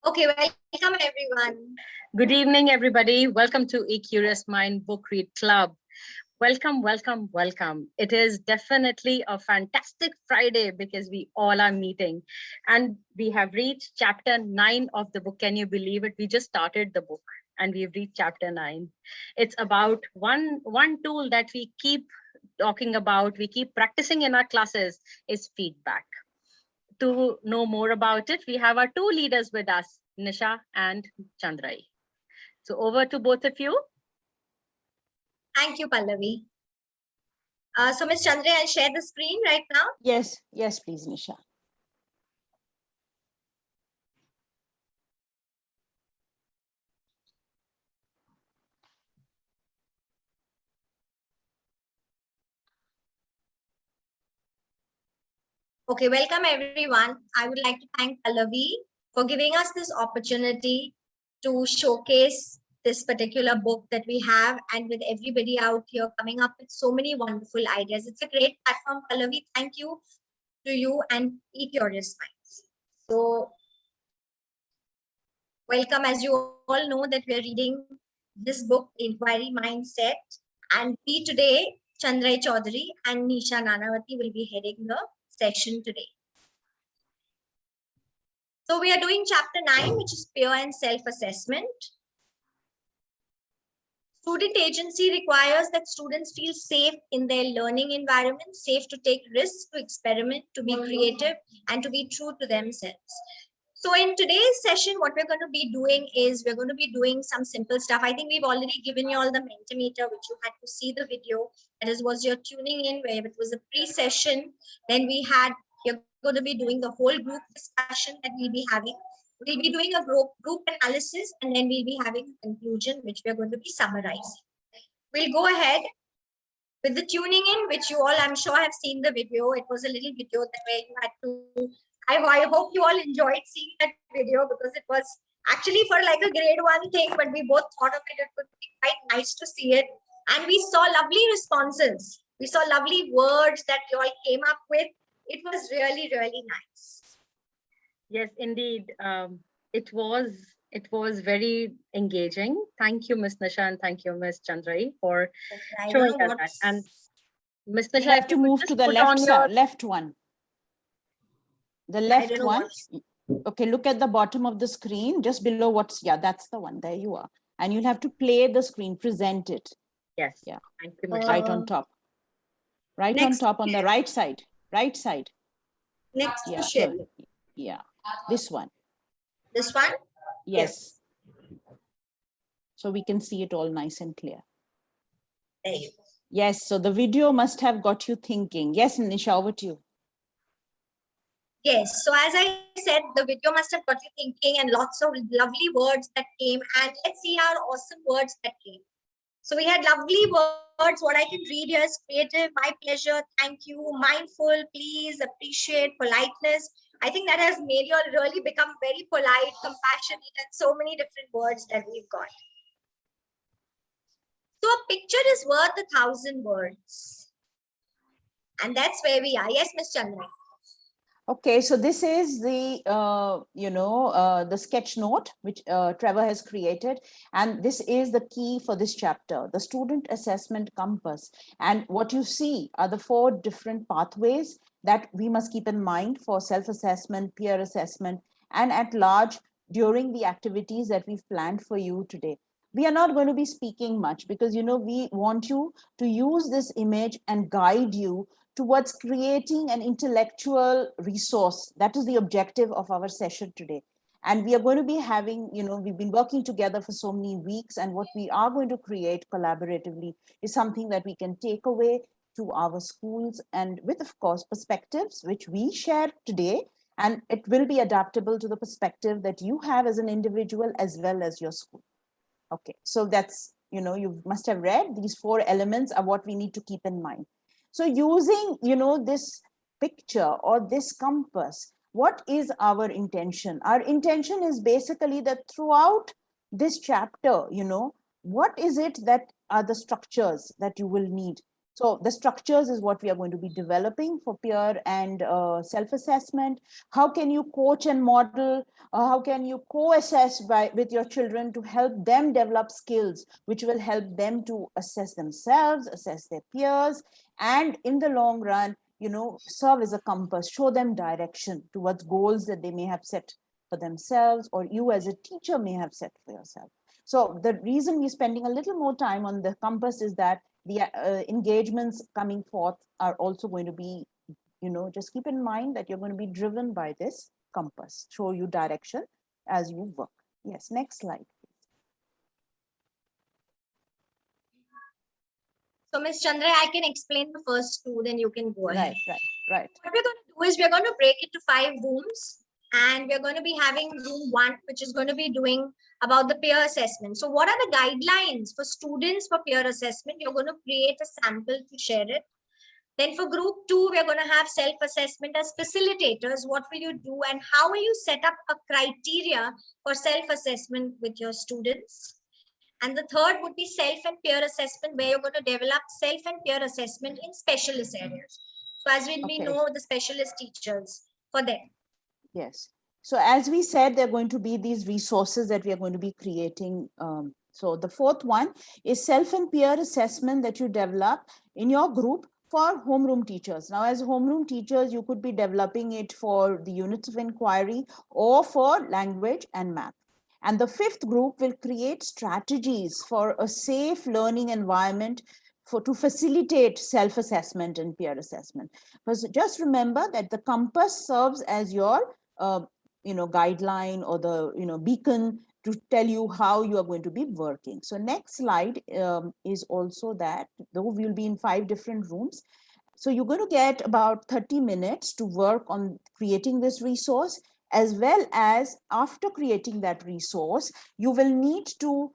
Okay, welcome everyone. Good evening, everybody. Welcome to A Curious Mind Book Read Club. Welcome, welcome, welcome. It is definitely a fantastic Friday because we all are meeting and we have reached chapter 9 of the book. Can you believe it? We just started the book and we've reached chapter 9. It's about one tool that we keep talking about, we keep practicing in our classes is feedback. To know more about it, we have our two leaders with us, Nisha and Chandrai. So over to both of you. Thank you, Pallavi. So Ms. Chandra, I'll share the screen right now. Yes, please, Nisha. Okay, welcome everyone. I would like to thank Pallavi for giving us this opportunity to showcase this particular book that we have, and with everybody out here coming up with so many wonderful ideas. It's a great platform, Pallavi. Thank you to you and E Curious Minds. So welcome. As you all know that we are reading this book, Inquiry Mindset, and we today, Chandrai Chaudhary and Nisha Nanavati will be heading the session today. So we are doing chapter 9, which is peer and self-assessment. Student agency requires that students feel safe in their learning environment, safe to take risks, to experiment, to be creative, and to be true to themselves. So in today's session, what we're going to be doing is we're going to be doing some simple stuff. I think we've already given you all the Mentimeter, which you had to see the video. That is, was your tuning in, where it was a pre-session. Then you're going to be doing the whole group discussion that we'll be having. We'll be doing a group analysis, and then we'll be having a conclusion, which we're going to be summarizing. We'll go ahead with the tuning in, which you all, I'm sure, have seen the video. It was a little video that where you had to, I hope you all enjoyed seeing that video, because it was actually for like a grade 1 thing, but we both thought of it would be quite nice to see it. And we saw lovely responses. We saw lovely words that you all came up with. It was really, really nice. Yes, indeed. It was very engaging. Thank you, Ms. Nisha, and thank you, Ms. Chandrai, for showing us that. And Ms. Nisha, you have to move to the left side, left one. The left one. Okay, look at the bottom of the screen, just below what's, that's the one. There you are. And you'll have to play the screen, present it. Yes. Yeah. Thank you, Ms. Right on top. Right next, on top, on the right side. Right side. Next yeah, to share. Yeah. This one. This one? Yes. So we can see it all nice and clear. There you go. Yes, so the video must have got you thinking. Yes, Nisha, over to you. Yes, so as I said, the video must have got you thinking, and lots of lovely words that came. And let's see our awesome words that came. So we had lovely words. What I can read here is creative, my pleasure, thank you, mindful, please, appreciate, politeness. I think that has made you all really become very polite, compassionate, and so many different words that we've got. So a picture is worth 1,000 words. And that's where we are. Yes, Ms. Chandra. Okay, so this is the, the sketch note, which Trevor has created. And this is the key for this chapter, the student assessment compass. And what you see are the 4 different pathways that we must keep in mind for self-assessment, peer assessment, and at large during the activities that we've planned for you today. We are not going to be speaking much because, we want you to use this image and guide you towards creating an intellectual resource. That is the objective of our session today. And we are going to be having, we've been working together for so many weeks, and what we are going to create collaboratively is something that we can take away to our schools, and with, of course, perspectives which we share today, and it will be adaptable to the perspective that you have as an individual as well as your school. Okay, so that's, you must have read these 4 elements are what we need to keep in mind. So using, this picture or this compass, what is our intention? Our intention is basically that throughout this chapter, what is it that are the structures that you will need? So the structures is what we are going to be developing for peer and self-assessment. How can you coach and model? How can you co-assess with your children to help them develop skills which will help them to assess themselves, assess their peers, and in the long run, serve as a compass, show them direction towards goals that they may have set for themselves, or you as a teacher may have set for yourself. So the reason we're spending a little more time on the compass is that the engagements coming forth are also going to be, just keep in mind that you're going to be driven by this compass, show you direction as you work. Yes, next slide. So, Ms. Chandra, I can explain the first two, then you can go ahead. Right. What we're going to do is we're going to break it to 5 rooms, and we're going to be having room 1, which is going to be doing about the peer assessment. So what are the guidelines for students for peer assessment? You're going to create a sample to share it. Then for group 2, we're going to have self-assessment as facilitators. What will you do and how will you set up a criteria for self-assessment with your students? And the third would be self and peer assessment, where you're going to develop self and peer assessment in specialist areas. So as we know, the specialist teachers for them. Yes. So as we said, there are going to be these resources that we are going to be creating. So the fourth one is self and peer assessment that you develop in your group for homeroom teachers. Now, as homeroom teachers, you could be developing it for the units of inquiry or for language and math. And the fifth group will create strategies for a safe learning environment to facilitate self-assessment and peer assessment. Because just remember that the compass serves as your guideline or the beacon to tell you how you are going to be working. So next slide is also that, though we'll be in 5 different rooms. So you're going to get about 30 minutes to work on creating this resource, as well as after creating that resource, you will need to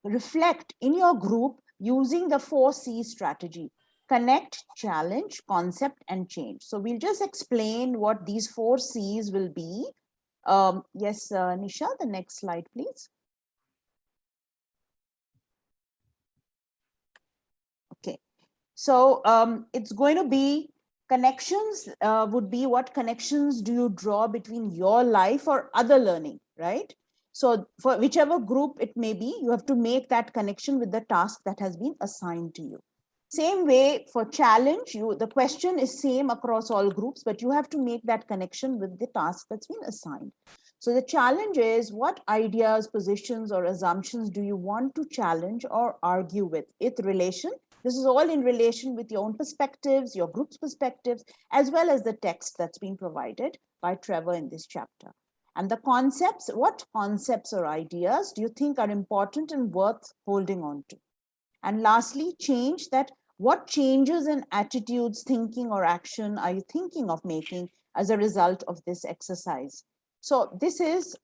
reflect in your group using the 4C strategy: connect, challenge, concept, and change. So we'll just explain what these 4 C's will be. Yes, Nisha, the next slide, please. Okay, so it's going to be connections. Would be what connections do you draw between your life or other learning, right? So for whichever group it may be, you have to make that connection with the task that has been assigned to you. Same way for challenge, the question is same across all groups, but you have to make that connection with the task that's been assigned. So the challenge is, what ideas, positions, or assumptions do you want to challenge or argue with? This is all in relation with your own perspectives, your group's perspectives, as well as the text that's been provided by Trevor in this chapter. And the concepts, what concepts or ideas do you think are important and worth holding on to? And lastly, change, that what changes in attitudes, thinking, or action are you thinking of making as a result of this exercise? So this is,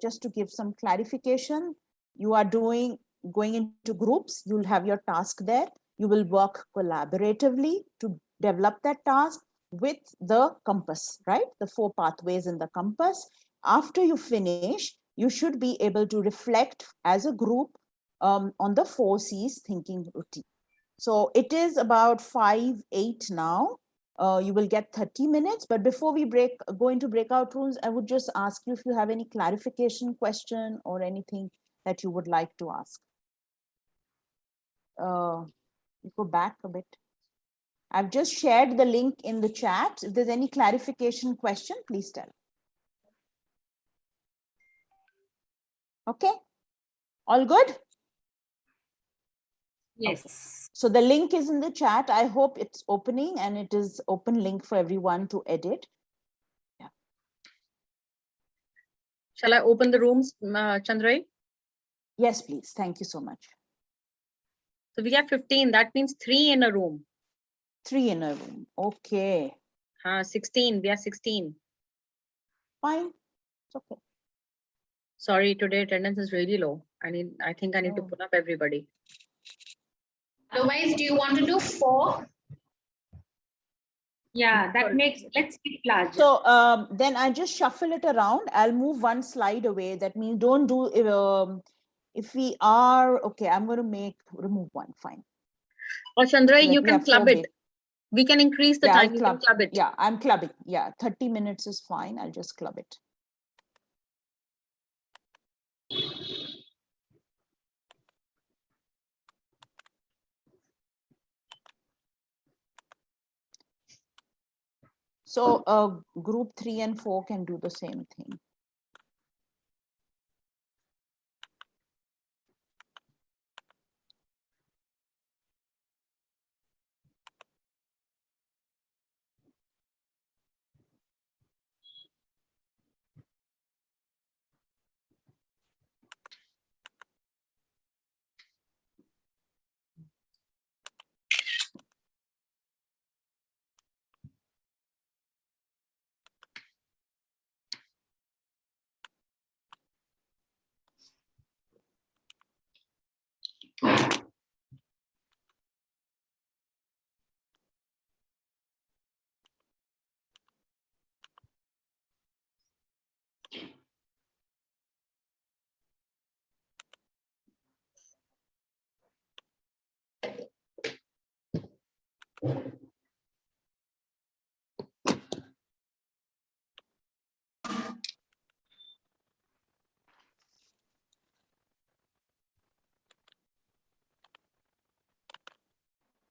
just to give some clarification, you are going into groups, you'll have your task there. You will work collaboratively to develop that task with the compass, right? The 4 pathways in the compass. After you finish, you should be able to reflect as a group on the 4 C's thinking routine. So it is about 5:08 now. You will get 30 minutes, but before we go into breakout rooms, I would just ask you if you have any clarification question or anything that you would like to ask. You go back a bit. I've just shared the link in the chat. If there's any clarification question, please tell. Okay, all good? Yes. Okay. So the link is in the chat. I hope it's opening and it is open link for everyone to edit. Yeah. Shall I open the rooms, Chandra? Yes, please. Thank you so much. So we have 15. That means 3 in a room. 3 in a room. Okay. 16. We are 16. Fine. It's okay. Sorry, today attendance is really low. I think I need to pull up everybody. Otherwise, do you want to do 4? Yeah, that makes, let's keep larger. So then I just shuffle it around. I'll move 1 slide away. That means don't do, if we are, okay, I'm going to remove 1, fine. Or Chandra, Let you me can have club 4 it. We can increase the Yeah, I'll time. You can club it. Yeah, I'm clubbing. Yeah, 30 minutes is fine. I'll just club it. So group 3 and 4 can do the same thing.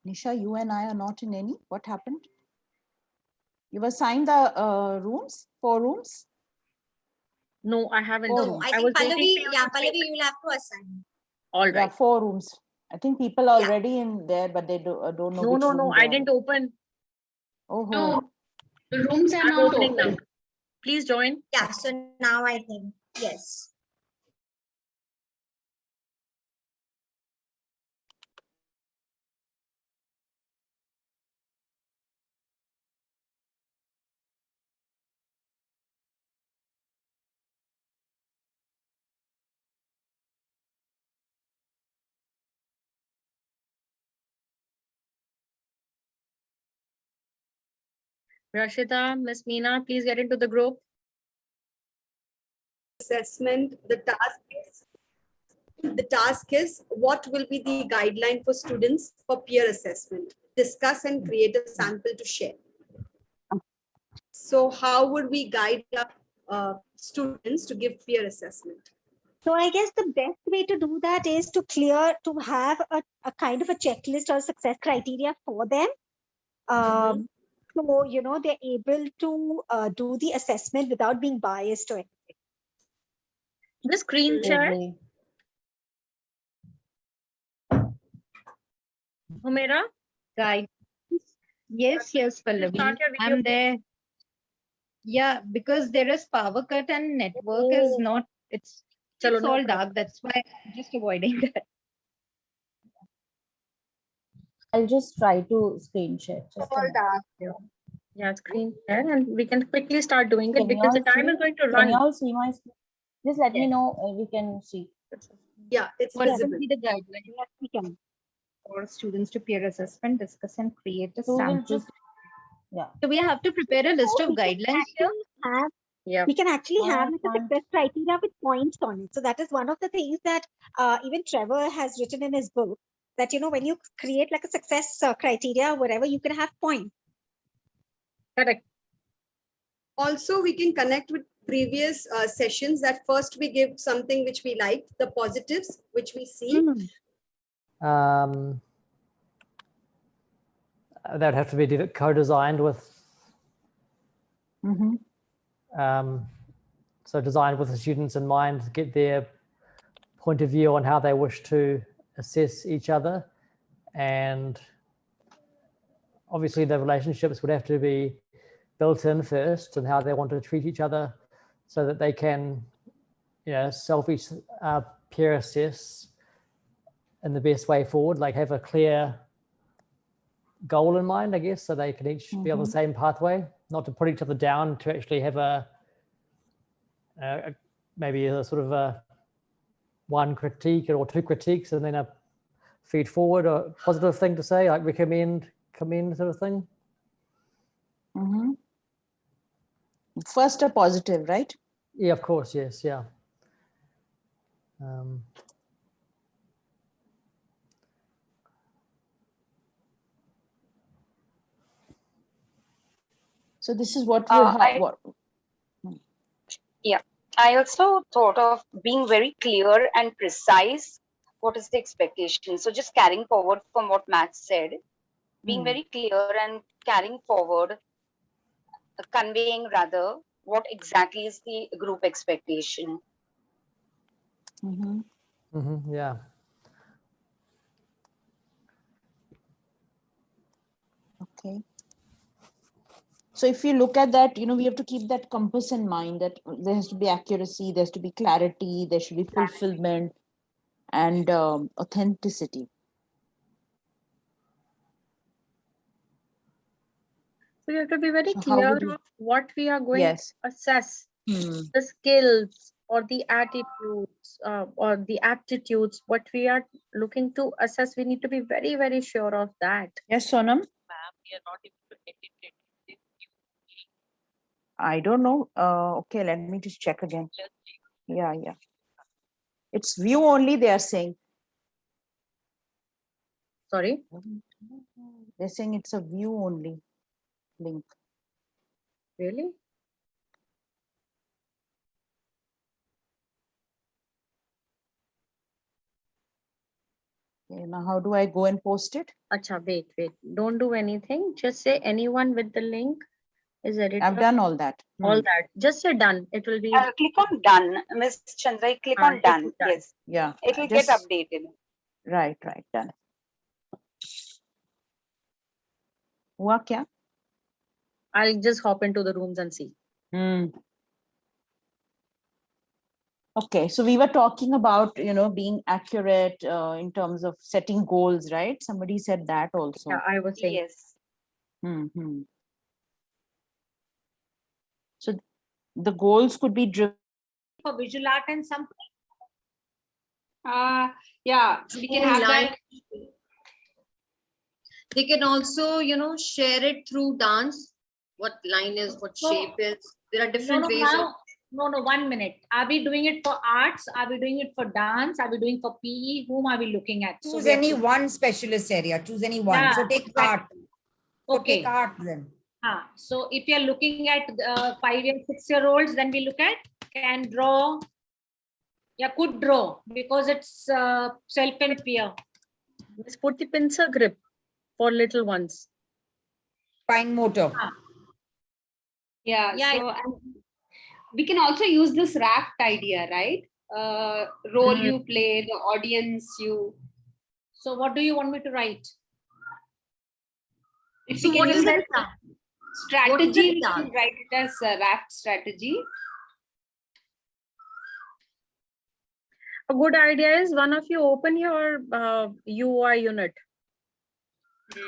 Nisha, you and I are not in any. What happened? You've assigned the rooms, 4 rooms? No, I haven't. Four No, rooms. I think was waiting Pallavi, for you yeah, to say Pallavi, that. you'll have to assign. All Yeah, right. 4 rooms. I think people are already in there, but they don't know No, which no, room no. they I are didn't in. open. Oh, No, the rooms are I'm not opening now. open. Please join. Yeah, so now I think, yes. Rashida, Miss Meena, please get into the group. Assessment, the task is what will be the guideline for students for peer assessment? Discuss and create a sample to share. So how would we guide our students to give peer assessment? So I guess the best way to do that is to have a kind of a checklist or success criteria for them. So, they're able to do the assessment without being biased or anything. The screen share. Humera, Guide. Yes, Pallavi. start your video. I'm there. Yeah, because there is power cut and network is not, it's Chalo, it's no all problem. dark. That's why I'm just avoiding that. I'll just try to screen share. Just a All minute. dark. Yeah, screen share, and we can quickly start doing it Can you because the all time see? is going to Can run. you all see my screen? Just let me Yes. know if you can see. Yeah, it's What visible. will be the guideline Yes, we can. for students to peer assessment, discuss and create a So we'll sample? just, yeah. So we have to prepare a list of We can guidelines here. actually have Yeah. we can actually I have like a can't- success criteria with points on it. So that is one of the things that even Trevor has written in his book, that when you create like a success criteria, whatever, you can have points. Correct. Also, we can connect with previous sessions that first we give something which we like, the positives which we see. That would have to be co-designed with, so designed with the students in mind to get their point of view on how they wish to assess each other. And obviously the relationships would have to be built in first and how they want to treat each other so that they can, peer assess in the best way forward, like have a clear goal in mind, I guess, so they can each be on the same pathway, not to put each other down, to actually have maybe a sort of a one critique or 2 critiques and then a feed forward or positive thing to say, like recommend, commend sort of thing. First a positive, right? Yeah, of course, yes, yeah. So this is what you have. I also thought of being very clear and precise. What is the expectation? So just carrying forward from what Max said, being very clear and carrying forward, conveying rather what exactly is the group expectation. Yeah. Okay. So if you look at that, we have to keep that compass in mind, that there has to be accuracy, there has to be clarity, there should be fulfillment and authenticity. So you have to be very So how clear would you- of what we are going Yes. to assess, the skills or the attitudes or the aptitudes, what we are looking to assess. We need to be very, very sure of that. Yes, Sonam? I don't know. Okay, let me just check again. Yeah. It's view only, they are saying. Sorry? They're saying it's a view only link. Really? Okay, now how do I go and post it? Acha, wait. Don't do anything. Just say anyone with the link is editor. I've done all that. All that. Just say done. It will be. Click on done, Miss Chandra. Click on it is done. done. Yes. Yeah. It will get updated. Right, done. हुआ क्या? I'll just hop into the rooms and see. Okay, so we were talking about, being accurate in terms of setting goals, right? Somebody said that also. Yeah, I was saying. Yes. So the goals could be driven For visual art and something. Yeah, we can have that. They can also, share it through dance. What line is, what shape is. There are different ways of. No, 1 minute. Are we doing it for arts? Are we doing it for dance? Are we doing for PE? Whom are we looking at? Choose any one specialist area. Choose any one. Yeah, so take exactly. art. So Okay. take art then. So if you're looking at 5 and 6 year olds, then we look at can draw. Yeah, could draw because it's self and peer. Let's put the pincer grip for little ones. Fine motor. Yeah. Yeah, So we can also use this raft idea, right? Role you play, the audience you. So what do you want me to write? If So we what can is use it? that What is strategy, it, we Tal? can write it as a raft strategy. A good idea is one of you open your UI unit.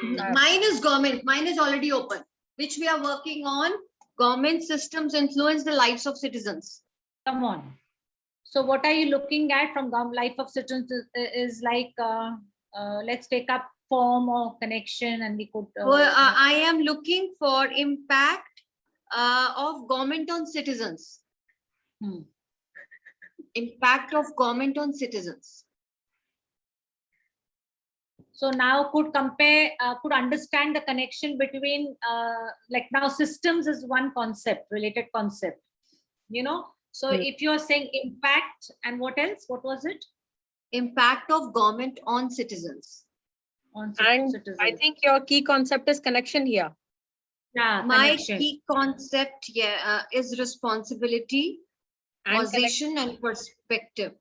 Mine is government. Mine is already open, which we are working on. Government systems influence the lives of citizens. Come on. So what are you looking at from life of citizens is like, let's take up form or connection and we could. I am looking for impact of government on citizens. Impact of government on citizens. So now could compare, could understand the connection between, like now systems is one concept, related concept, So if you're saying impact and what else, what was it? Impact of government on citizens. And I think your key concept is connection here. Yeah, my connection. key concept is responsibility, causation and perspective.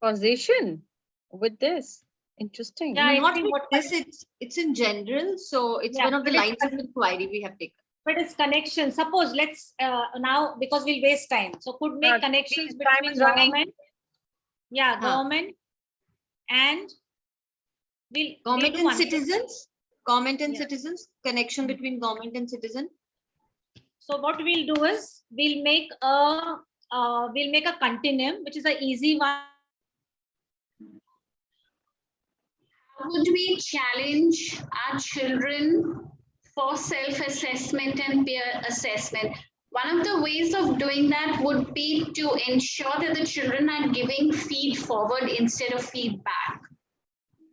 Causation with this. Interesting. Yeah, Not with this, it's in general. So it's one of the lines of inquiry we have taken. But it's connection. Suppose let's now, because we'll waste time. So could make connections between government. Yeah, government and government and citizens. Government and citizens. Connection between government and citizen. So what we'll do is we'll make a continuum, which is an easy one. Would we challenge our children for self-assessment and peer assessment? One of the ways of doing that would be to ensure that the children are giving feed forward instead of feedback.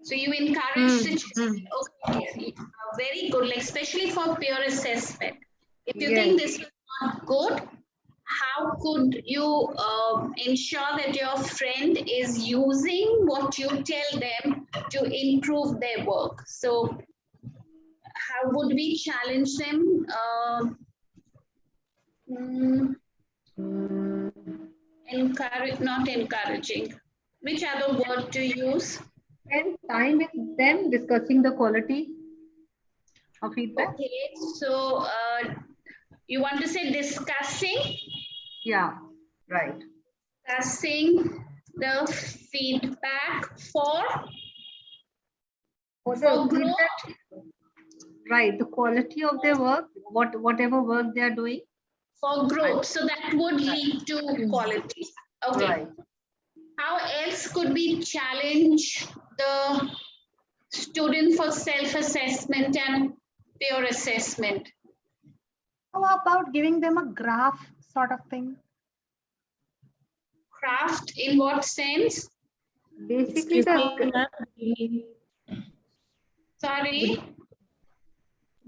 So you encourage the children. Okay, very good, like especially for peer assessment. If you think this is not good, how could you ensure that your friend is using what you tell them to improve their work? So how would we challenge them? Not encouraging. Which other word to use? Spend time with them discussing the quality of feedback. Okay, so you want to say discussing? Yeah, right. Discussing the feedback for the growth. feedback, right, the quality of their work, whatever work they are doing. For growth, so that would lead to quality. Okay. Right. How else could we challenge the student for self-assessment and peer assessment? How about giving them a graph sort of thing? Craft in what sense? Basically, Sorry.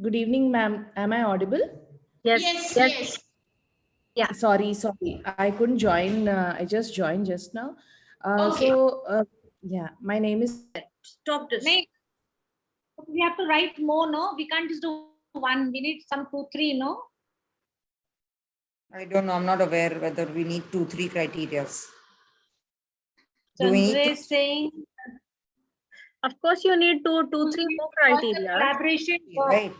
Good evening, ma'am. Am I audible? Yes. Yeah. Sorry. I couldn't join. I just joined just now. Okay. So, yeah, my name is. Stop this. We have to write more, no? We can't just do one. We need some 2, 3, no? I don't know. I'm not aware whether we need 2, 3 criteria. Chandra is saying. Of course, you need 2, 3 more criteria. Collaboration. Right.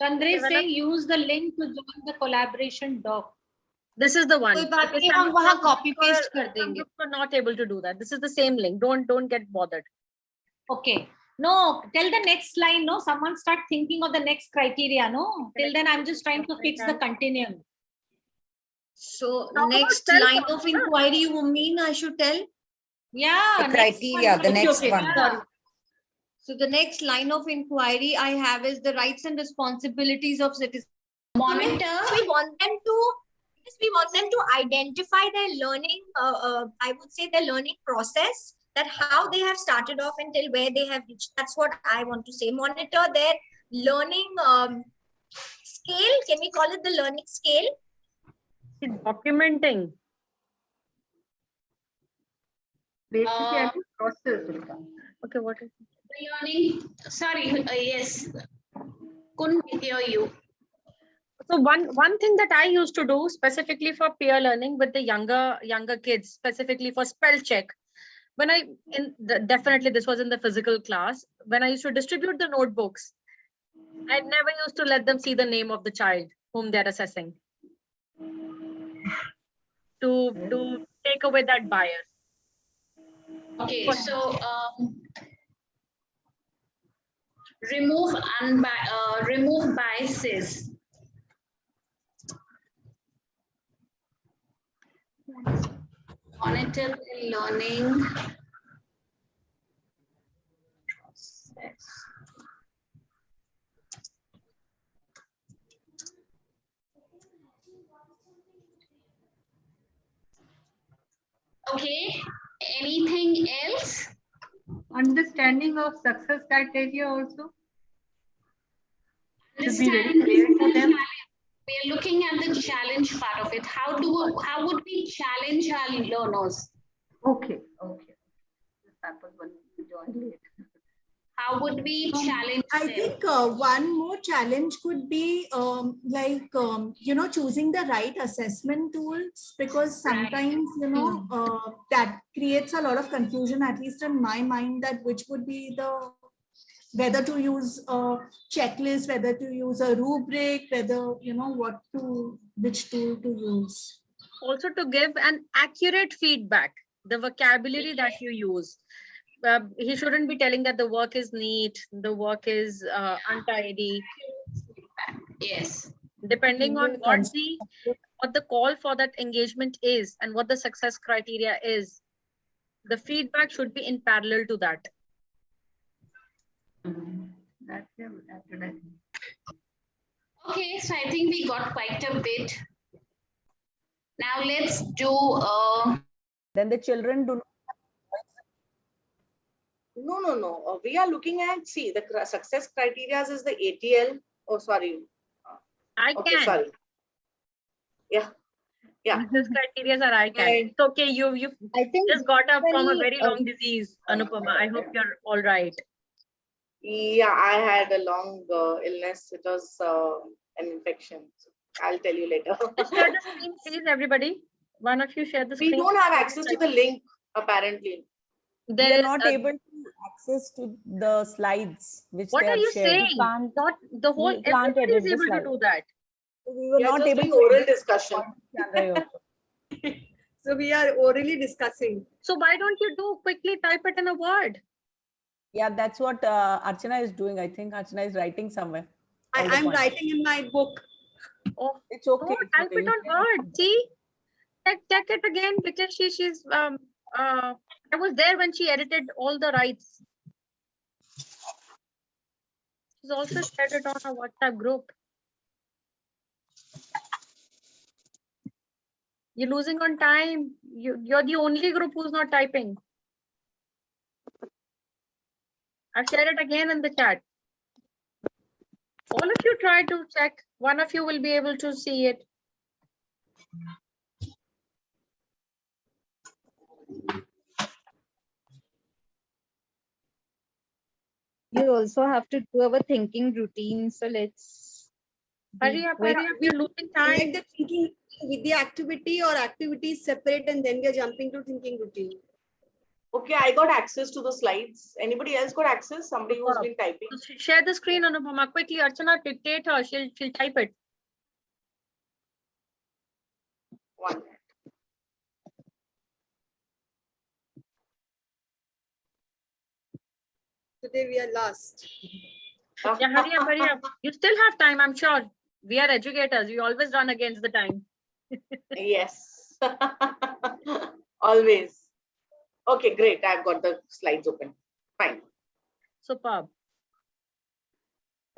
Chandra is saying use the link to join the collaboration doc. This is the one. कोई बात नहीं, हम वहाँ copy paste कर देंगे. We're not able to do that. This is the same link. Don't get bothered. Okay. No, tell the next line, no? Someone start thinking of the next criteria, no? Till then, I'm just trying to fix the continuum. So next line of inquiry, you mean I should tell? Yeah. The criteria, the next one. Sorry. So the next line of inquiry I have is the rights and responsibilities of citizens. Monitor. We want them to identify their learning, I would say their learning process, that how they have started off until where they have reached. That's what I want to say. Monitor their learning scale. Can we call it the learning scale? Documenting. Basically, process. Okay, what is learning? Sorry, yes. Couldn't hear you. So one thing that I used to do specifically for peer learning with the younger kids, specifically for spell check, when definitely this was in the physical class, when I used to distribute the notebooks, I never used to let them see the name of the child whom they're assessing, to take away that bias. Okay, so remove biases. Monitor the learning process. Okay, anything else? Understanding of success criteria also. To be very Understanding clear to them. We are looking at the challenge part of it. How would we challenge our learners? Okay. That was one to join late. How would we challenge I them? think one more challenge could be choosing the right assessment tools, because sometimes, that creates a lot of confusion, at least in my mind, that which would be whether to use a checklist, whether to use a rubric, whether, which tool to use. Also to give an accurate feedback, the vocabulary that you use. He shouldn't be telling that the work is neat, the work is untidy. Yes. Depending on what the call for that engagement is and what the success criteria is, the feedback should be in parallel to that. Okay, so I think we got quite a bit. Now let's do. Then the children do not. No. We are looking at, see, the success criteria is the ATL. Oh, sorry. Okay, sorry. Yeah. Success criteria are I can. It's okay. You I think just got up from a very, very long disease, Anupama. I hope you're all right. Yeah, I had a long illness. It was an infection. I'll tell you later. Share the screen, please, everybody. One of you share the screen. We don't have access to the link, apparently. We are not able to access to the slides which What they are have you shared. saying? Not the whole, We can't everybody is edit the able to do that. We were We are not just able doing to oral edit discussion. So we are orally discussing. So why don't you do quickly type it in a word? Yeah, that's what Archana is doing. I think Archana is writing somewhere. I'm writing in my book. Oh, it's okay. No, type it on Word. See, check it again because she's I was there when she edited all the rights. She's also shared it on a WhatsApp group. You're losing on time. You're the only group who's not typing. I've shared it again in the chat. All of you try to check. One of you will be able to see it. You also have to do our thinking routine. So let's hurry up, you're losing time. Select the thinking with the activity or activities separate, and then we are jumping to thinking routine. Okay, I got access to the slides. Anybody else got access? Somebody who's been typing. Share the screen, Anupama. Quickly, Archana, dictate her. She'll type it. One. Today we are last. Yeah, hurry up. You still have time, I'm sure. We are educators. We always run against the time. Yes. Always. Okay, great. I've got the slides open. Fine. Superb.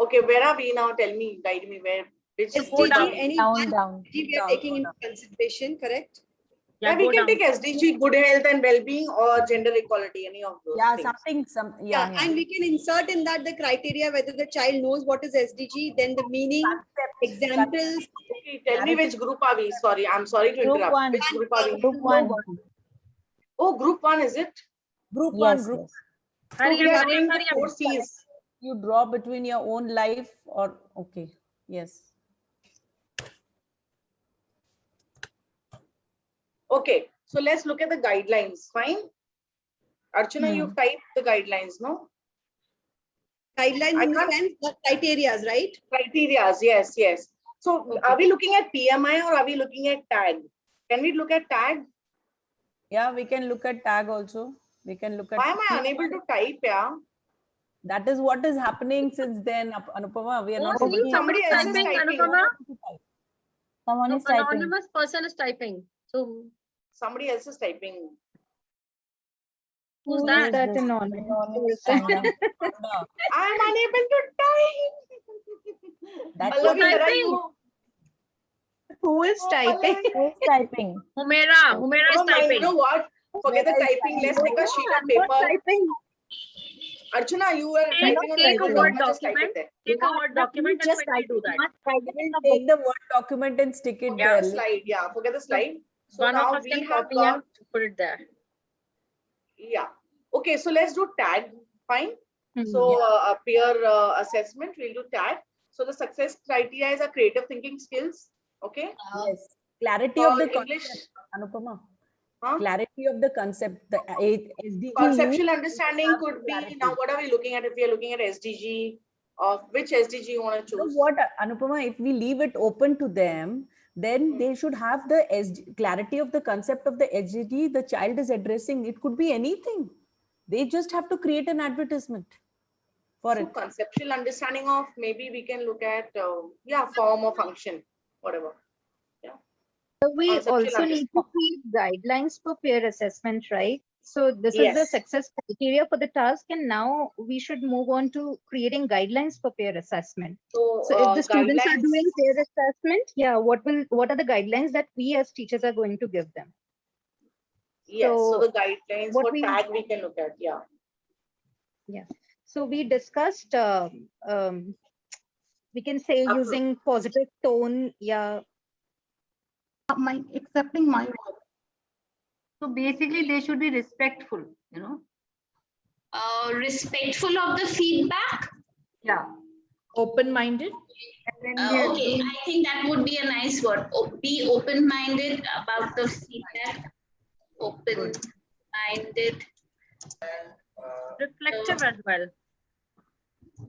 Okay, where are we now? Tell me, guide me where. Which SDG, any one down. SDG we are taking into consideration, correct? Yeah, we can take SDG, good health and well-being, or gender equality, any of those. Yeah, things. Yeah, and we can insert in that the criteria whether the child knows what is SDG, then the meaning, examples. Okay, tell me which group are we? Sorry, I'm sorry to Group interrupt. one. Which group are we? Group one. Oh, group 1 is it? Group Yes, one, group. yes. So we are doing the 4 C's. You draw between your own life or okay. Yes. Okay, so let's look at the guidelines. Fine. Archana, you've typed the guidelines, no? Guidelines in the sense, the criterias, right? Criterias, yes. So are we looking at PMI or are we looking at tag? Can we look at tag? Yeah, we can look at tag also. We can look at. Why am I unable to type? Yeah. That is what is happening since then, Anupama. We are not. See, somebody else is typing, Anupama. Someone No, is typing. anonymous person is typing. So somebody else is typing. Who's that? That anonymous I'm unable to type. That's Pallavi, where are typing. you? Who is typing? Who is typing? Humaira is Oh, typing. you know what? Forget the typing. Let's take a sheet of paper. Archana, you were typing on Take a the Word just type document. it there. Take a Word document and quickly do that. Take the Word document and stick it Forget there. the slide. Yeah, forget the slide. So One now of us we can have copy got, and put it there. yeah. Okay, so let's do tag. Fine. So a peer assessment, we'll do tag. So the success criteria is a creative thinking skills. Okay. Yes. Clarity of the English. concept, Anupama. Huh? Clarity of the concept. The SDG. Conceptual understanding could be, now what are we looking at? If we are looking at SDG, of which SDG you want to So choose? what, Anupama, if we leave it open to them, then they should have the clarity of the concept of the SDG the child is addressing. It could be anything. They just have to create an advertisement for So it. conceptual understanding of, maybe we can look at, form or function, whatever. So we Conceptual also need to create guidelines for peer assessment, right? So this is the Yes. success criteria for the task, and now we should move on to creating guidelines for peer assessment. So if the students are doing peer assessment, what are the guidelines that we as teachers are going to give them? Yes, so So the guidelines what for we- tag we can look at, yeah. Yeah. So we discussed, we can say using positive tone. Yeah. Accepting my work. So basically, they should be respectful, you know. Respectful of the feedback. Yeah. Open-minded. Okay, I think that would be a nice word. Be open-minded about the feedback. Open-minded. Reflective as well.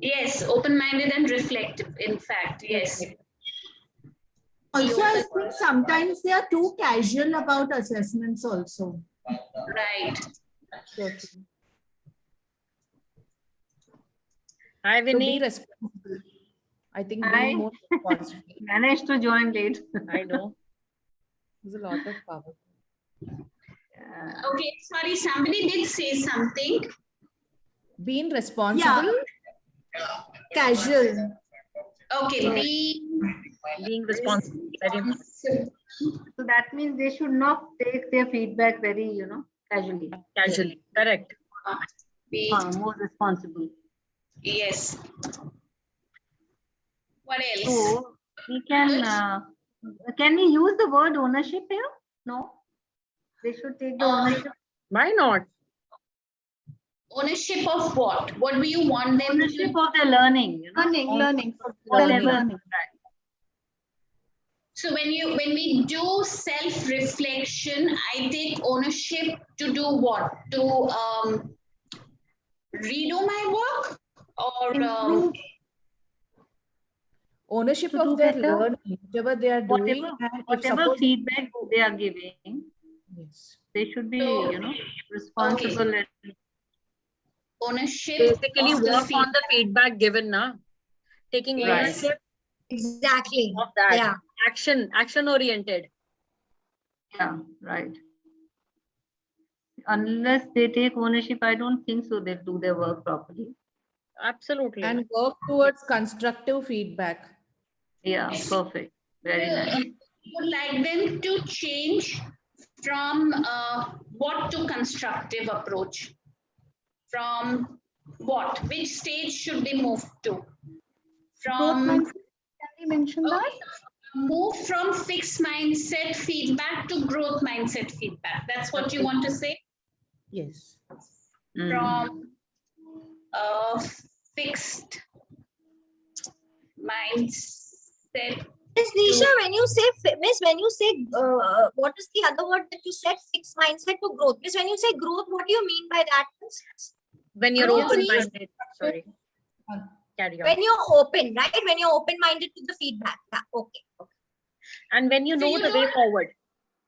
Yes, open-minded and reflective, in fact, yes. Also, I think sometimes they are too casual about assessments also. Right. Hi, So be Vinny. responsible. I think I being more responsible. managed to join late. I know. There's a lot of power. Okay, sorry, somebody did say something. Being responsible. Casual. Okay, being responsible. Very important. So that means they should not take their feedback very, you know, casually. Casually. Correct. More responsible. Yes. What else? So we can we use the word ownership here? No. They should take the ownership. Why not? Ownership of what? What do you want them Ownership of their learning. You know? Learning. Learning. So when we do self-reflection, I take ownership to do what? To redo my work or Ownership To of do their better. learning, whatever they are doing. And if Whatever suppose, feedback they are giving, yes. they should be, you know, responsible. Okay. Ownership Basically, of the work on the feedback given, na? Taking Yes. ownership Exactly. of that. Yeah. Action oriented. Yeah, right. Unless they take ownership, I don't think so they'll do their work properly. Absolutely. And work towards constructive feedback. Yeah, perfect. Very nice. would like them to change from what to constructive approach? From what? Which stage should they move to? From Can we mention that? Move from fixed mindset feedback to growth mindset feedback. That's what you want to say? Yes. From fixed mindset. Miss Nisha, when you say, what is the other word that you said? Fixed mindset to growth. Miss, when you say growth, what do you mean by that? When you're Growth means- open-minded. Sorry. Carry on. When you're open, right? When you're open-minded to the feedback. Yeah, okay. And when you So know you the way don't- forward.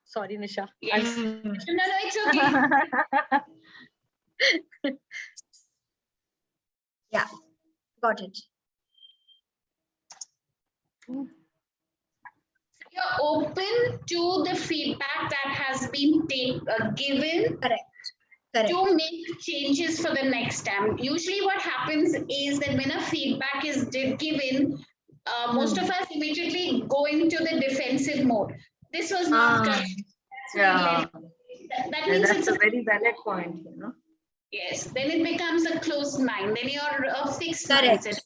Sorry, Nisha. Yes. No, it's okay. Yeah, got it. You're open to the feedback that has been given. Correct. To make changes for the next time. Usually what happens is that when a feedback is given, most of us immediately go into the defensive mode. This was not done. Yeah. That means That's it's a very valid point, you know. Yes, then it becomes a closed mind. Then you're a fixed Correct. mindset.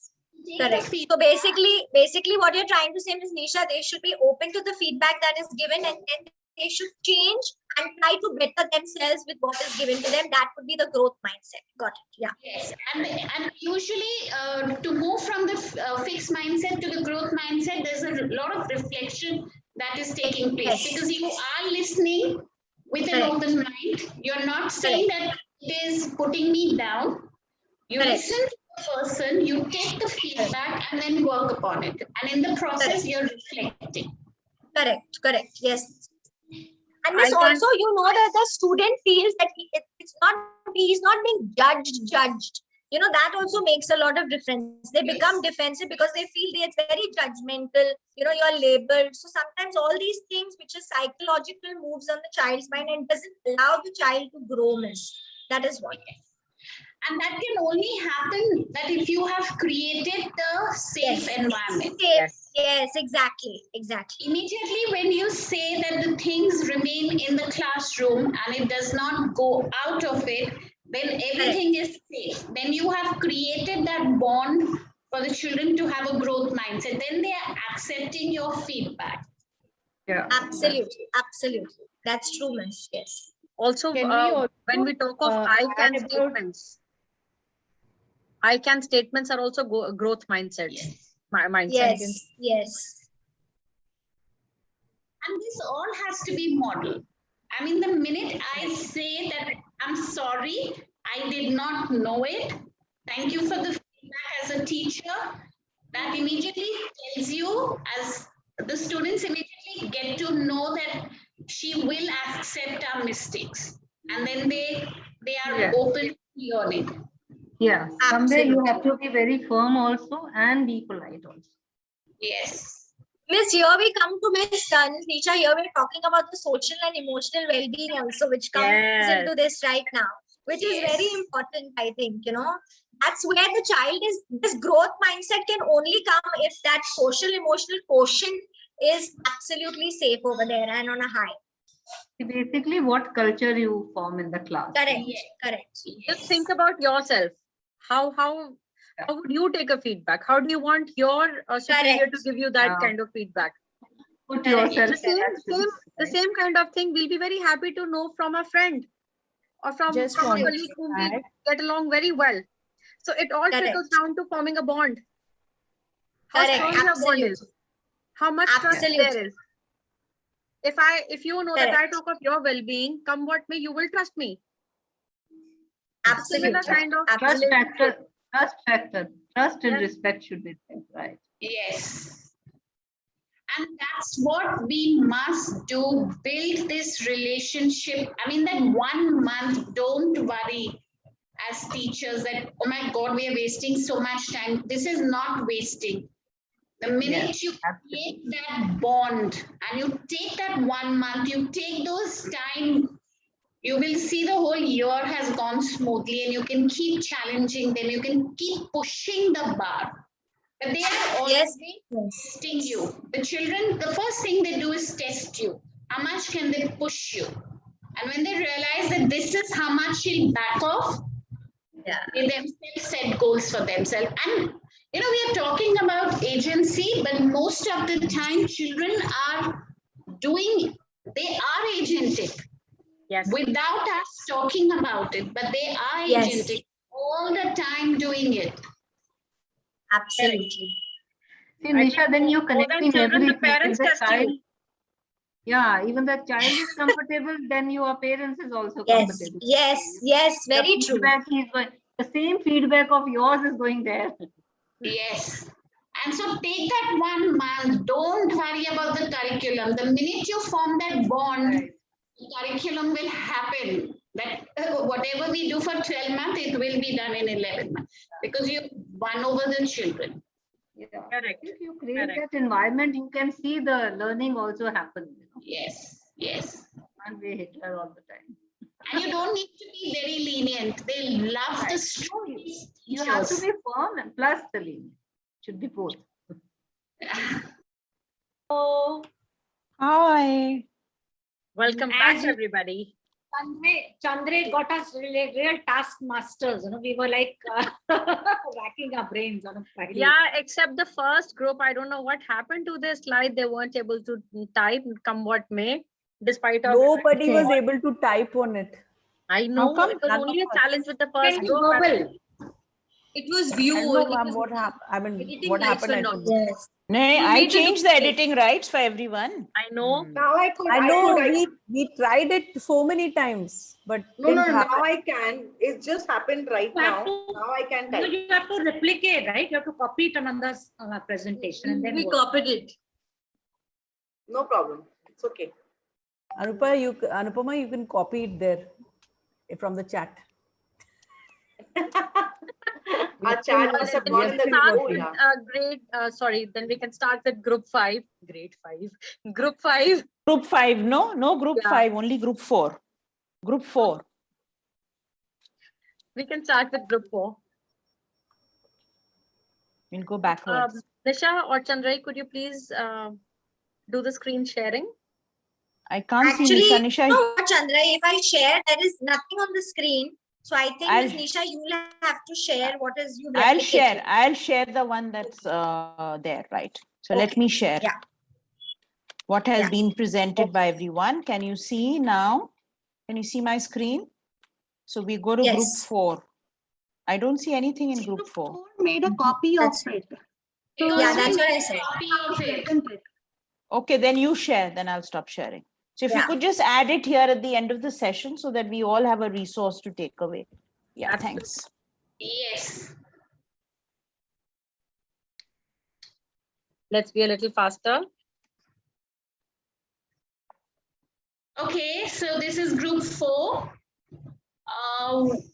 Correct. So basically what you're trying to say, Ms. Nisha, they should be open to the feedback that is given and then they should change and try to better themselves with what is given to them. That would be the growth mindset. Got it. Yeah. Yes, and usually to move from the fixed mindset to the growth mindset, there's a lot of reflection that is taking place because you are listening with an open mind. You're not saying that it is putting me down. You listen to the person, you take the feedback and then work upon it. And in the process, you're reflecting. Correct. Yes. And this also, you know, that the student feels that he's not being judged. You know, that also makes a lot of difference. They become defensive because they feel it's very judgmental. You know, you're labeled. So sometimes all these things, which is psychological, moves on the child's mind and doesn't allow the child to grow, miss. That is what. And that can only happen that if you have created the safe environment. Yes, exactly. Immediately when you say that the things remain in the classroom and it does not go out of it, then everything is safe. Then you have created that bond for the children to have a growth mindset. Then they are accepting your feedback. Yeah. Absolutely. Absolutely. That's true, miss. Yes. Also, Can we also, when we talk of I can add about- statements, I can statements are also growth mindsets. Yes. Mindset. Yes. Yes. And this all has to be modeled. I mean, the minute I say that I'm sorry, I did not know it. Thank you for the feedback as a teacher. That immediately tells you, as the students immediately get to know that she will accept our mistakes. And then they are Yes. open to learning. Yeah, somewhere you Absolutely. have to be very firm also and be polite also. Yes. Miss, here we come to Miss Nisha. Here we're talking about the social and emotional well-being also, which comes Yes. into this right now, which is very important, I think, you know. That's where the child is, this growth mindset can only come if that social emotional quotient is absolutely safe over there and on a high. Basically, what culture you form in the class. Correct, correct. Just think about yourself. How would you take a feedback? How do you want your superior to give you that kind of feedback? Put Correct. yourself The same kind of thing we'll be very happy to know from a friend or from a Just wanted colleague to whom we add- get along very well. So it all trickles down to forming a bond. How Correct, strong your bond is. How much trust there Absolutely. is. If you know that I Correct. talk of your well-being, come what may, you will trust me. Absolutely. Similar kind of Trust relationship. factor. Trust and Yes. respect should be there, right? Yes. And that's what we must do, build this relationship. I mean, that 1 month, don't worry as teachers that, oh my God, we are wasting so much time. This is not wasting. The minute you create that bond and you take that 1 month, you take those time, you will see the whole year has gone smoothly and you can keep challenging them. You can keep pushing the bar. But they are always testing you. The children, the first thing they do is test you. How much can they push you? And when they realize that this is how much she'll back off, they themselves set goals for themselves. And you know, we are talking about agency, but most of the time children are they are agentic. Yes. Without us talking about it, but they are Yes. agentic all the time doing it. Absolutely. See, Nisha, then you're More than connecting children, the everything. parents If the test you. child, yeah, even the child is comfortable, then your parents is also Yes, comfortable. yes, yes, very The true. feedback is going, the same feedback of yours is going there. Yes. And so take that 1 month. Don't worry about the curriculum. The minute you form that bond, the curriculum will happen. That whatever we do for 12 months, it will be done in 11 months because you won over the children. Yeah. Correct. If you create that environment, you can see the learning also happen. You know? Yes, yes. And be Hitler all the time. And you don't need to be very lenient. They love the students. You have to be firm and plus the lenient. Should be both. Hi. Welcome back, As you- everybody. Chandre got us real taskmasters. You know, we were like racking our brains on a Friday. Yeah, except the first group. I don't know what happened to their slide. They weren't able to type, come what may, despite of Nobody was able to type on it. I know come? it was None only of a us. challenge with the first Can you group. verbal? It was I view. don't know, only ma'am, because what happened. I mean, editing what rights happened? were I not don't know. Yes. Nay, You I made the changed the duplicate. editing rights for everyone. I know. Now I could. I know could, we tried it so many times, but No, didn't now happen. I can. It just happened right You have now. to- Now I can No, type. you have to replicate, right? You have to copy it on Ananda's presentation and then We work. copied it. No problem. It's okay. Anupama, you can copy it there from the chat. Our chat must have Then gone we in can the start group. with Yeah. then we can start with group 5. Grade 5. Group 5. Group 5, no group Yeah. 5, only group 4. Group 4. We can start with group 4. We'll go backwards. Nisha or Chandrai, could you please do the screen sharing? I can't see Actually, Nisha. Nisha, no, Chandra, if I share, there is nothing on the screen. So I think, I'll- Ms. Nisha, you will have to share what is you I'll share the one that's there, right? So let me share. Yeah. What has Yeah. been presented by everyone. Can you see now? Can you see my screen? So we go to group Yes. 4. I don't see anything in group 4. Made a copy of it. Yeah, that's what I said. Copy of it. Okay, then you share, then I'll stop sharing. So if you Yeah. could just add it here at the end of the session so that we all have a resource to take away. Yeah, thanks. Yes. Let's be a little faster. Okay, so this is group 4.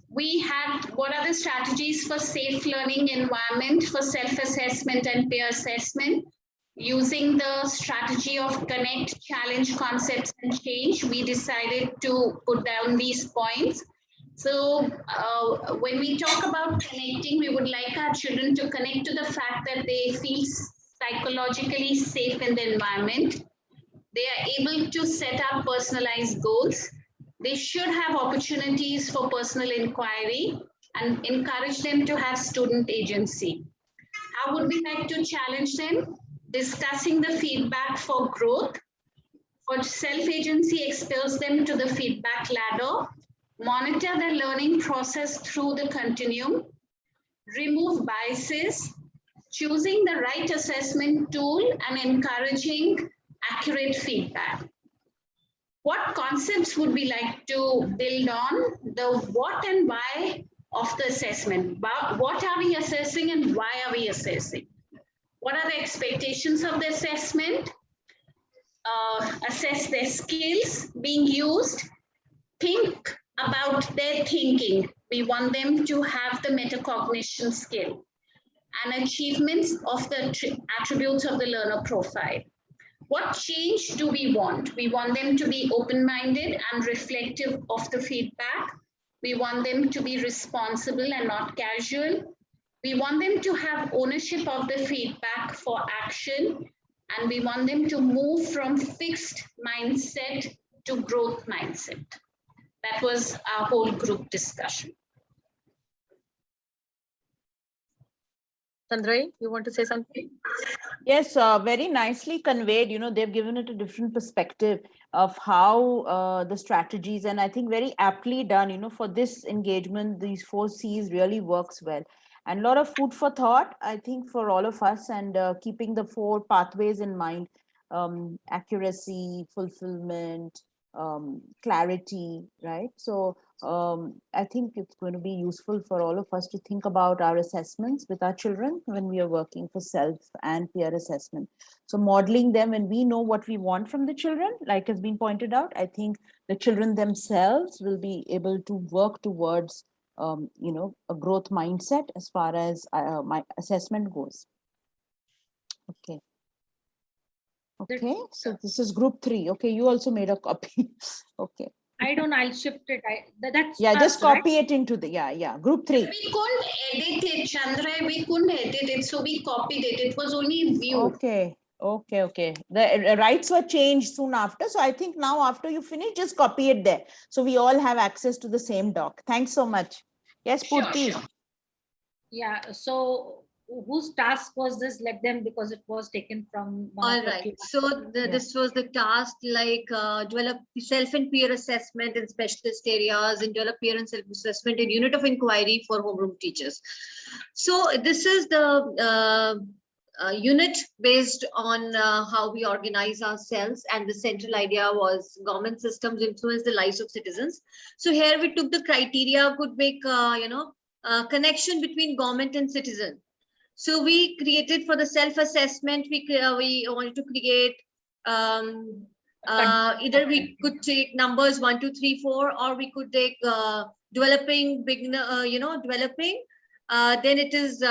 We had what are the strategies for safe learning environment for self-assessment and peer assessment. Using the strategy of connect, challenge, concepts, and change, we decided to put down these points. So when we talk about connecting, we would like our children to connect to the fact that they feel psychologically safe in the environment. They are able to set up personalized goals. They should have opportunities for personal inquiry and encourage them to have student agency. How would we like to challenge them? Discussing the feedback for growth. For self-agency, expose them to the feedback ladder. Monitor their learning process through the continuum. Remove biases. Choosing the right assessment tool and encouraging accurate feedback. What concepts would we like to build on? The what and why of the assessment. What are we assessing and why are we assessing? What are the expectations of the assessment? Assess their skills being used. Think about their thinking. We want them to have the metacognition skill and achievements of the attributes of the learner profile. What change do we want? We want them to be open-minded and reflective of the feedback. We want them to be responsible and not casual. We want them to have ownership of the feedback for action. And we want them to move from fixed mindset to growth mindset. That was our whole group discussion. Chandray, you want to say something? Yes, very nicely conveyed. You know, they've given it a different perspective of how the strategies, and I think very aptly done, you know, for this engagement, these 4 C's really works well. And a lot of food for thought, I think, for all of us, and keeping the 4 pathways in mind, accuracy, fulfillment, clarity, right? So I think it's going to be useful for all of us to think about our assessments with our children when we are working for self and peer assessment. So modeling them, when we know what we want from the children, like has been pointed out, I think the children themselves will be able to work towards you know, a growth mindset as far as my assessment goes. Okay. Okay, so this is group 3. Okay, you also made a copy. Okay. I'll shift it. That's yeah, just fast, right? copy it into the group 3. We couldn't edit it, Chandra. We couldn't edit it, so we copied it. It was only view. Okay. The rights were changed soon after. So I think now after you finish, just copy it there. So we all have access to the same doc. Thanks so much. Yes, Purti. Sure. Yeah. So whose task was this? Let them, because it was taken from. All right. So this was the task, like develop self and peer assessment in specialist areas and develop peer and self-assessment in unit of inquiry for homeroom teachers. So this is the unit based on how we organize ourselves, and the central idea was government systems influence the lives of citizens. So here we took the criteria could make connection between government and citizen. So we created for the self-assessment, we wanted to create either we could take numbers 1, 2, 3, 4, or we could take developing beginner, developing. Then it is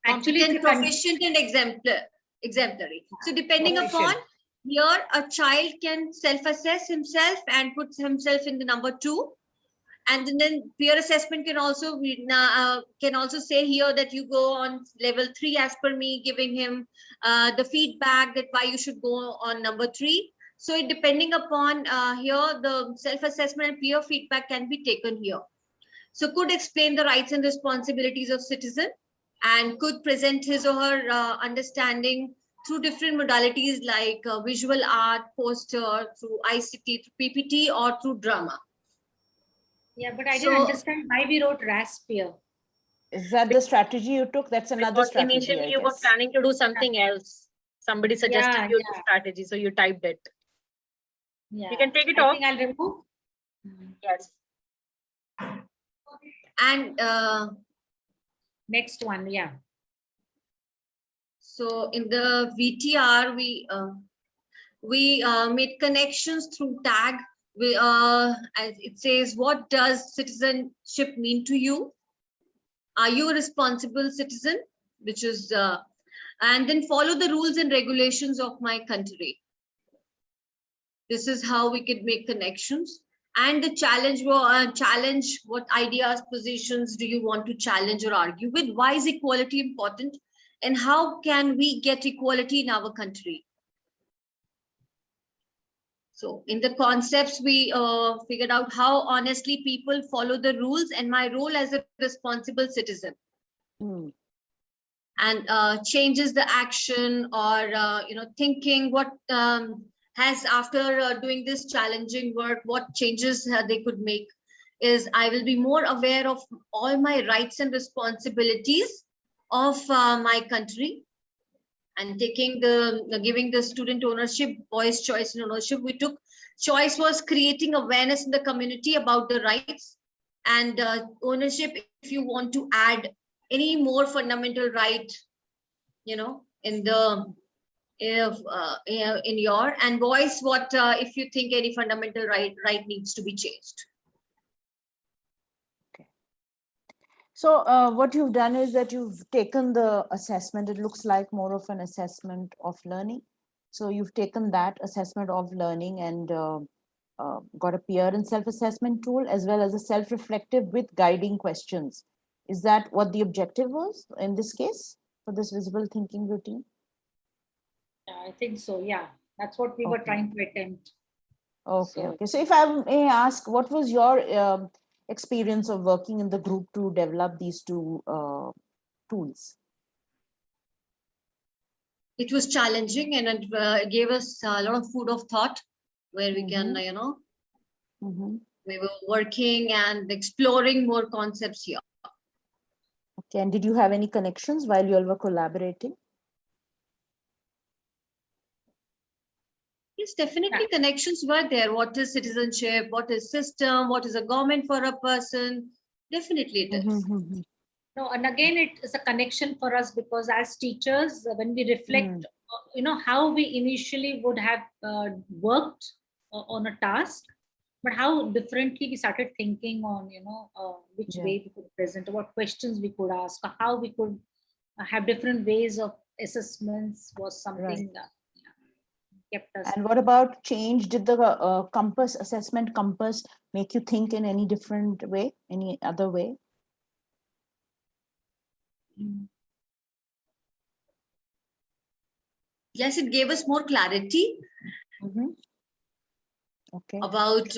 competent, proficient, and exemplary. So depending upon here, a child can self-assess himself and puts himself in the number 2. And then peer assessment can also say here that you go on level 3 as per me, giving him the feedback that why you should go on number 3. So depending upon here, the self-assessment and peer feedback can be taken here. So could explain the rights and responsibilities of citizen and could present his or her understanding through different modalities like visual art, poster, through ICT, through PPT, or through drama. Yeah, but I didn't understand why we wrote Raspberry. Is that the strategy you took? That's another Because strategy. initially I you were guess. planning to do something else. Somebody suggested you the strategy, so you typed it. Yeah. You can take it I off. think I'll remove. Yes. And next one, yeah. So in the VTR, we made connections through tag. As it says, what does citizenship mean to you? Are you a responsible citizen? Which is, and then follow the rules and regulations of my country. This is how we could make connections. And the challenge, what ideas, positions do you want to challenge or argue with? Why is equality important? And how can we get equality in our country? So in the concepts, we figured out how honestly people follow the rules and my role as a responsible citizen. And changes the action or, thinking what has after doing this challenging work, what changes they could make is I will be more aware of all my rights and responsibilities of my country. And giving the student ownership, voice, choice, and ownership. We took choice was creating awareness in the community about the rights, and ownership. If you want to add any more fundamental right, in the in your, and voice, what if you think any fundamental right needs to be changed. So what you've done is that you've taken the assessment. It looks like more of an assessment of learning. So you've taken that assessment of learning and got a peer and self-assessment tool as well as a self-reflective with guiding questions. Is that what the objective was in this case for this visible thinking routine? Yeah, I think so. Yeah, that's what we were trying to attempt. Okay. Okay. So if I may ask, what was your experience of working in the group to develop these two tools? It was challenging and it gave us a lot of food of thought where we can, we were working and exploring more concepts here. Okay. And did you have any connections while you all were collaborating? Yes, definitely connections were there. What is citizenship? What is system? What is a government for a person? Definitely it is. No, and again, it is a connection for us because as teachers, when we reflect, how we initially would have worked on a task, but how differently we started thinking on, which way we could present, what questions we could ask, how we could have different ways of assessments was something that kept us. And what about change? Did the compass assessment compass make you think in any different way, any other way? Yes, it gave us more clarity about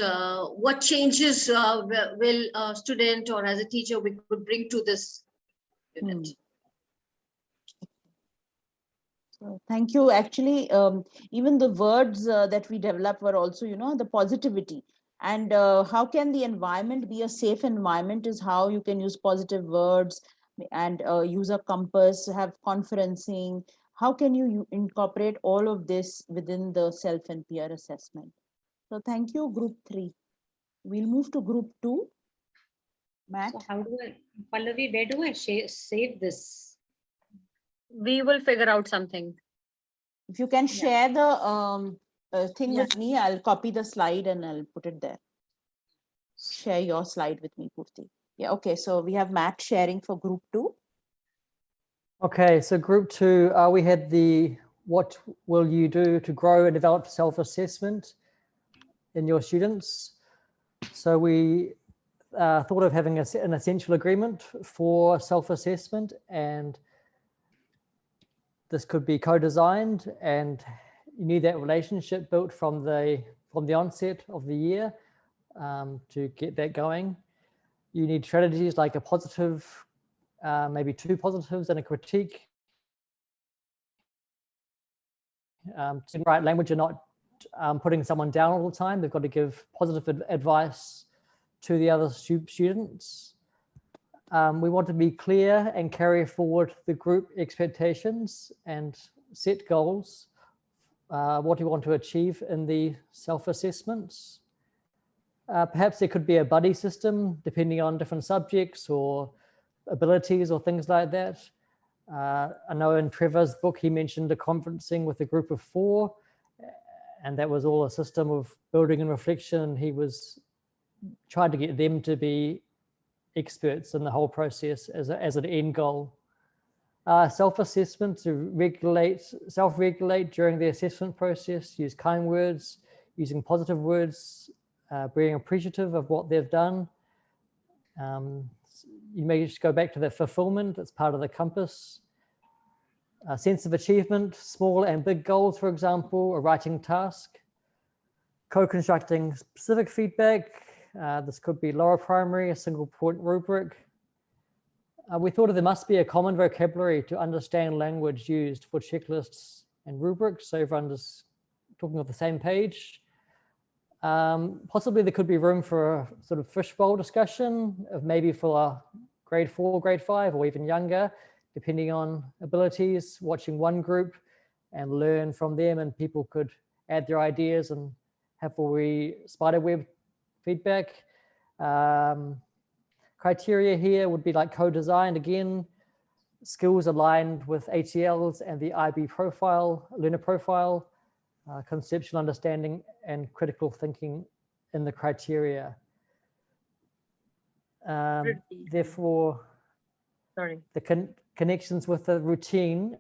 what changes will a student or as a teacher we could bring to this unit. So thank you. Actually, even the words that we developed were also, the positivity. And how can the environment be a safe environment is how you can use positive words and use a compass, have conferencing. How can you incorporate all of this within the self and peer assessment? So thank you, group 3. We'll move to group 2. Matt? So how do I, Pallavi, where do I save this? We will figure out something. If you can share the thing with me, I'll copy the slide and I'll put it there. Share your slide with me, Purti. Yeah, okay, so we have Matt sharing for group 2. Okay, so group 2, we had the what will you do to grow and develop self-assessment in your students. So we thought of having an essential agreement for self-assessment, and this could be co-designed, and you need that relationship built from the onset of the year to get that going. You need strategies like a positive, maybe 2 positives and a critique. To write language, you're not putting someone down all the time. They've got to give positive advice to the other students. We want to be clear and carry forward the group expectations and set goals. What do you want to achieve in the self-assessments? Perhaps there could be a buddy system depending on different subjects or abilities or things like that. I know in Trevor's book, he mentioned a conferencing with a group of 4, and that was all a system of building and reflection. He was trying to get them to be experts in the whole process as an end goal. Self-assessment, to self-regulate during the assessment process, use kind words, using positive words, being appreciative of what they've done. You may just go back to the fulfillment, it's part of the compass. A sense of achievement, small and big goals, for example, a writing task. Co-constructing specific feedback. This could be lower primary, a single point rubric. We thought there must be a common vocabulary to understand language used for checklists and rubrics, so everyone's talking on the same page. Possibly there could be room for a sort of fishbowl discussion of maybe for a grade 4, grade 5, or even younger, depending on abilities, watching one group and learn from them, and people could add their ideas and have a spiderweb feedback. Criteria here would be like co-designed again, skills aligned with ATLs and the IB profile, learner profile, conceptual understanding and critical thinking in the criteria. Therefore, the connections with the routine,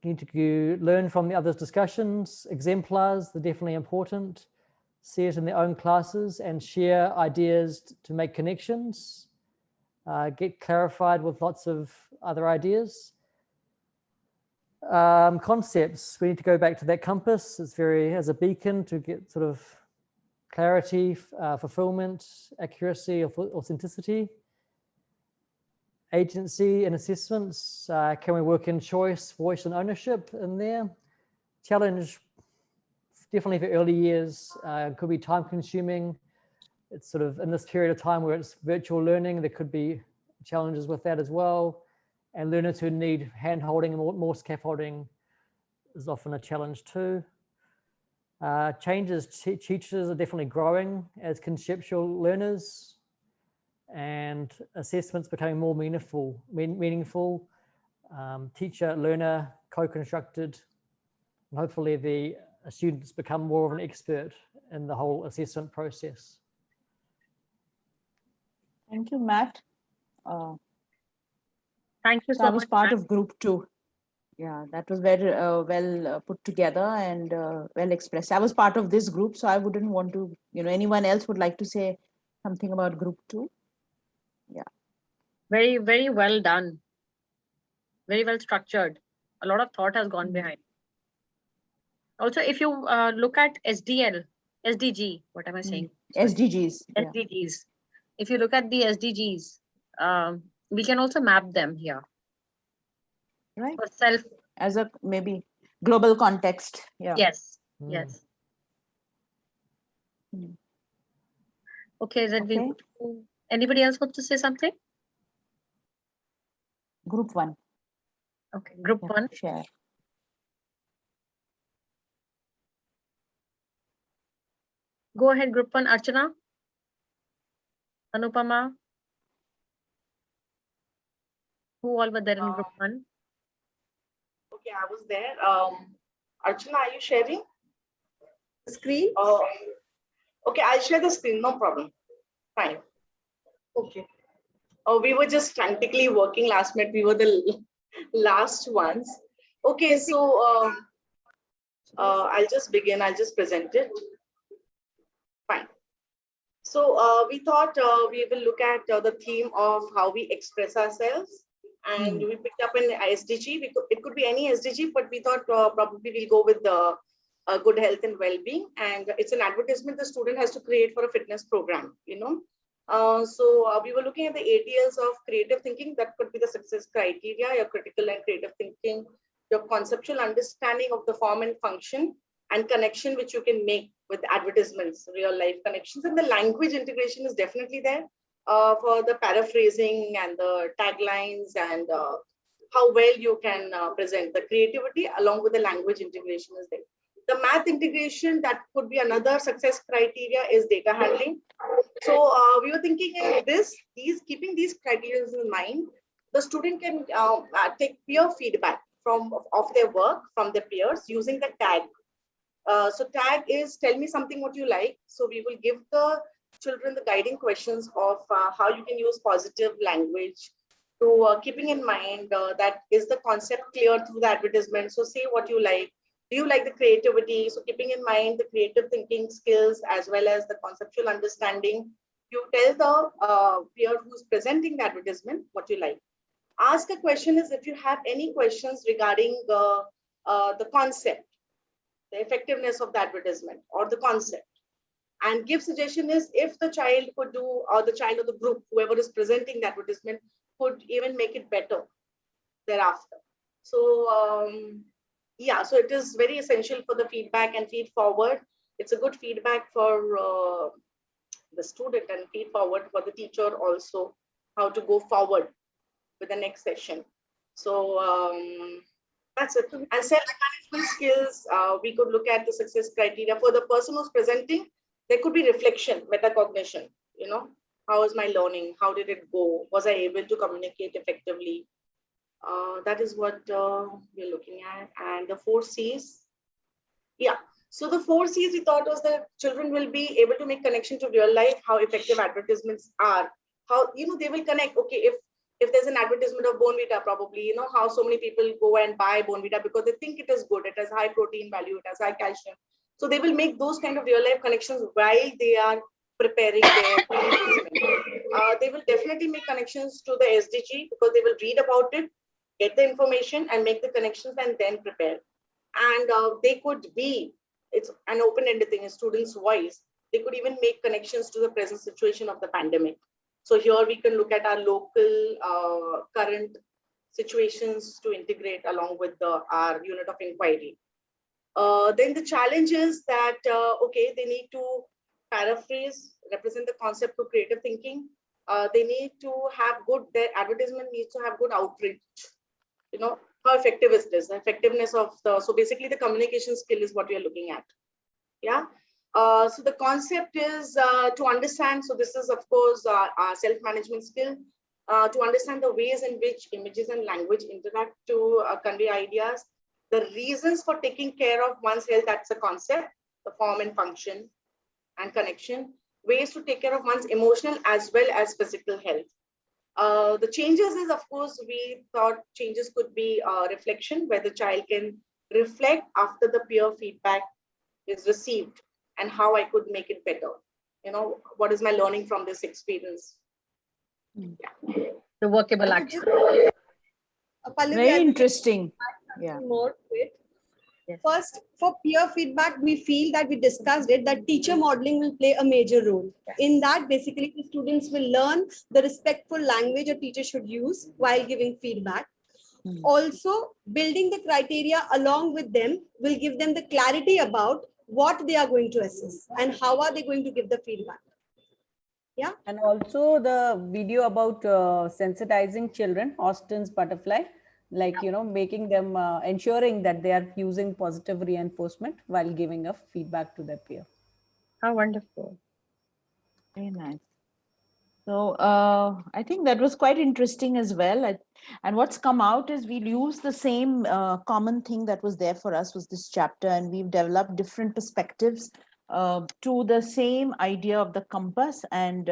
need to learn from the others' discussions. Exemplars, they're definitely important. See it in their own classes and share ideas to make connections. Get clarified with lots of other ideas. Concepts, we need to go back to that compass. It's as a beacon to get sort of clarity, fulfillment, accuracy, authenticity. Agency and assessments, can we work in choice, voice and ownership in there? Challenge, definitely for early years, could be time consuming. It's sort of in this period of time where it's virtual learning, there could be challenges with that as well. And learners who need hand holding and more scaffolding is often a challenge too. Changes, teachers are definitely growing as conceptual learners, and assessments becoming more meaningful. Teacher, learner, co-constructed, and hopefully the students become more of an expert in the whole assessment process. Thank you, Matt. Thank you So so I was much, part Matt. of group 2. Yeah, that was very well put together and well expressed. I was part of this group, so I wouldn't want to, anyone else would like to say something about group 2? Yeah. Very, very well done. Very well structured. A lot of thought has gone behind. Also, if you look at SDG, what am I saying? SDGs. Yeah. SDGs. If you look at the SDGs, we can also map them here. Right. For self. As a maybe global context. Yeah. Yes. Yes. Okay, then Okay. Anybody else want to say something? Group 1. Okay, group 1. Share. Go ahead, group 1, Archana. Anupama. Who all were there in group 1? Okay, I was there. Archana, are you sharing? Screen? Okay, I'll share the screen, no problem. Fine. Okay. We were just frantically working last minute. We were the last ones. Okay, so I'll just begin. I'll just present it. Fine. So we thought we will look at the theme of how we express ourselves. And we picked up an SDG. It could be any SDG, but we thought probably we'll go with the good health and well-being. And it's an advertisement the student has to create for a fitness program, you know. So we were looking at the ATLs of creative thinking. That could be the success criteria, your critical and creative thinking, your conceptual understanding of the form and function, and connection which you can make with advertisements, real life connections. And the language integration is definitely there for the paraphrasing and the taglines, and how well you can present the creativity along with the language integration is there. The math integration, that could be another success criteria, is data handling. So we were thinking keeping these criteria in mind, the student can take peer feedback of their work from their peers using the tag. So tag is tell me something what you like. So we will give the children the guiding questions of how you can use positive language to keeping in mind that is the concept clear through the advertisement. So say what you like. Do you like the creativity? So keeping in mind the creative thinking skills as well as the conceptual understanding, you tell the peer who's presenting the advertisement what you like. Ask a question is if you have any questions regarding the concept, the effectiveness of the advertisement or the concept. And give suggestion is if the child could do, or the child of the group, whoever is presenting the advertisement, could even make it better thereafter. So yeah, so it is very essential for the feedback and feed forward. It's a good feedback for the student and feed forward for the teacher also, how to go forward with the next session. So that's it. And self-management skills, we could look at the success criteria. For the person who's presenting, there could be reflection, metacognition, you know, how is my learning? How did it go? Was I able to communicate effectively? That is what we're looking at. And the 4 C's. Yeah. So the 4 C's we thought was that children will be able to make connection to real life, how effective advertisements are, how, you know, they will connect. Okay, if there's an advertisement of Bonvita, probably, you know, how so many people go and buy Bonvita because they think it is good, it has high protein value, it has high calcium. So they will make those kind of real life connections while they are preparing their advertisement. They will definitely make connections to the SDG because they will read about it, get the information and make the connections and then prepare. And they could be, it's an open-ended thing, a student's voice. They could even make connections to the present situation of the pandemic. So here we can look at our local current situations to integrate along with our unit of inquiry. Then the challenge is that, okay, they need to paraphrase, represent the concept of creative thinking. They need to have good, their advertisement needs to have good outreach. You know, how effective is this? The effectiveness of so basically the communication skill is what we are looking at. Yeah. So the concept is to understand, so this is of course our self-management skill, to understand the ways in which images and language interact to convey ideas, the reasons for taking care of one's health, that's a concept, the form and function and connection, ways to take care of one's emotional as well as physical health. The changes is, of course, we thought changes could be reflection, where the child can reflect after the peer feedback is received and how I could make it better. You know, what is my learning from this experience? Yeah. The workable action. Very interesting. Yeah. More to it. First, for peer feedback, we feel that we discussed it, that teacher modeling will play a major role. In that, basically, the students will learn the respectful language a teacher should use while giving feedback. Also, building the criteria along with them will give them the clarity about what they are going to assess and how are they going to give the feedback. Yeah. And also the video about sensitizing children, Austin's butterfly, like, you know, making them, ensuring that they are using positive reinforcement while giving a feedback to their peer. How wonderful. Very nice. So I think that was quite interesting as well. And what's come out is we'll use the same common thing that was there for us was this chapter, and we've developed different perspectives to the same idea of the compass. And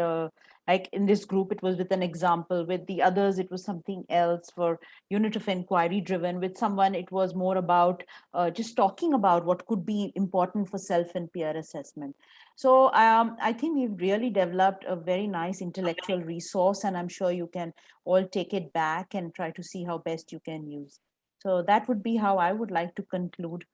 like in this group, it was with an example. With the others, it was something else. For unit of inquiry driven, with someone, it was more about just talking about what could be important for self and peer assessment. So I think we've really developed a very nice intellectual resource, and I'm sure you can all take it back and try to see how best you can use. So that would be how I would like to conclude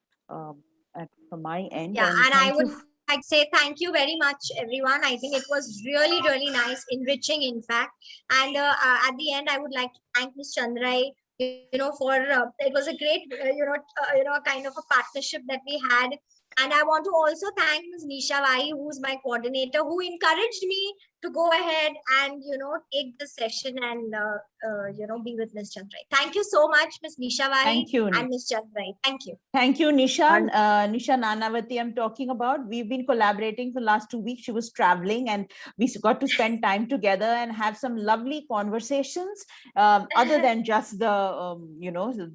from my end. Yeah, and I thank would you. like to say thank you very much, everyone. I think it was really, really nice, enriching, in fact. And at the end, I would like to thank Ms. Chandrai, for it was a great, kind of a partnership that we had. And I want to also thank Ms. Nisha Vai, who's my coordinator, who encouraged me to go ahead and, take the session and, be with Ms. Chandrai. Thank you so much, Ms. Nisha Vai Thank you. and Ms. Chandrai. Thank you. Thank you, Nisha. Nisha Nanavati, I'm talking about. We've been collaborating for the last 2 weeks. She was traveling and we got to spend time together and have some lovely conversations, other than just the,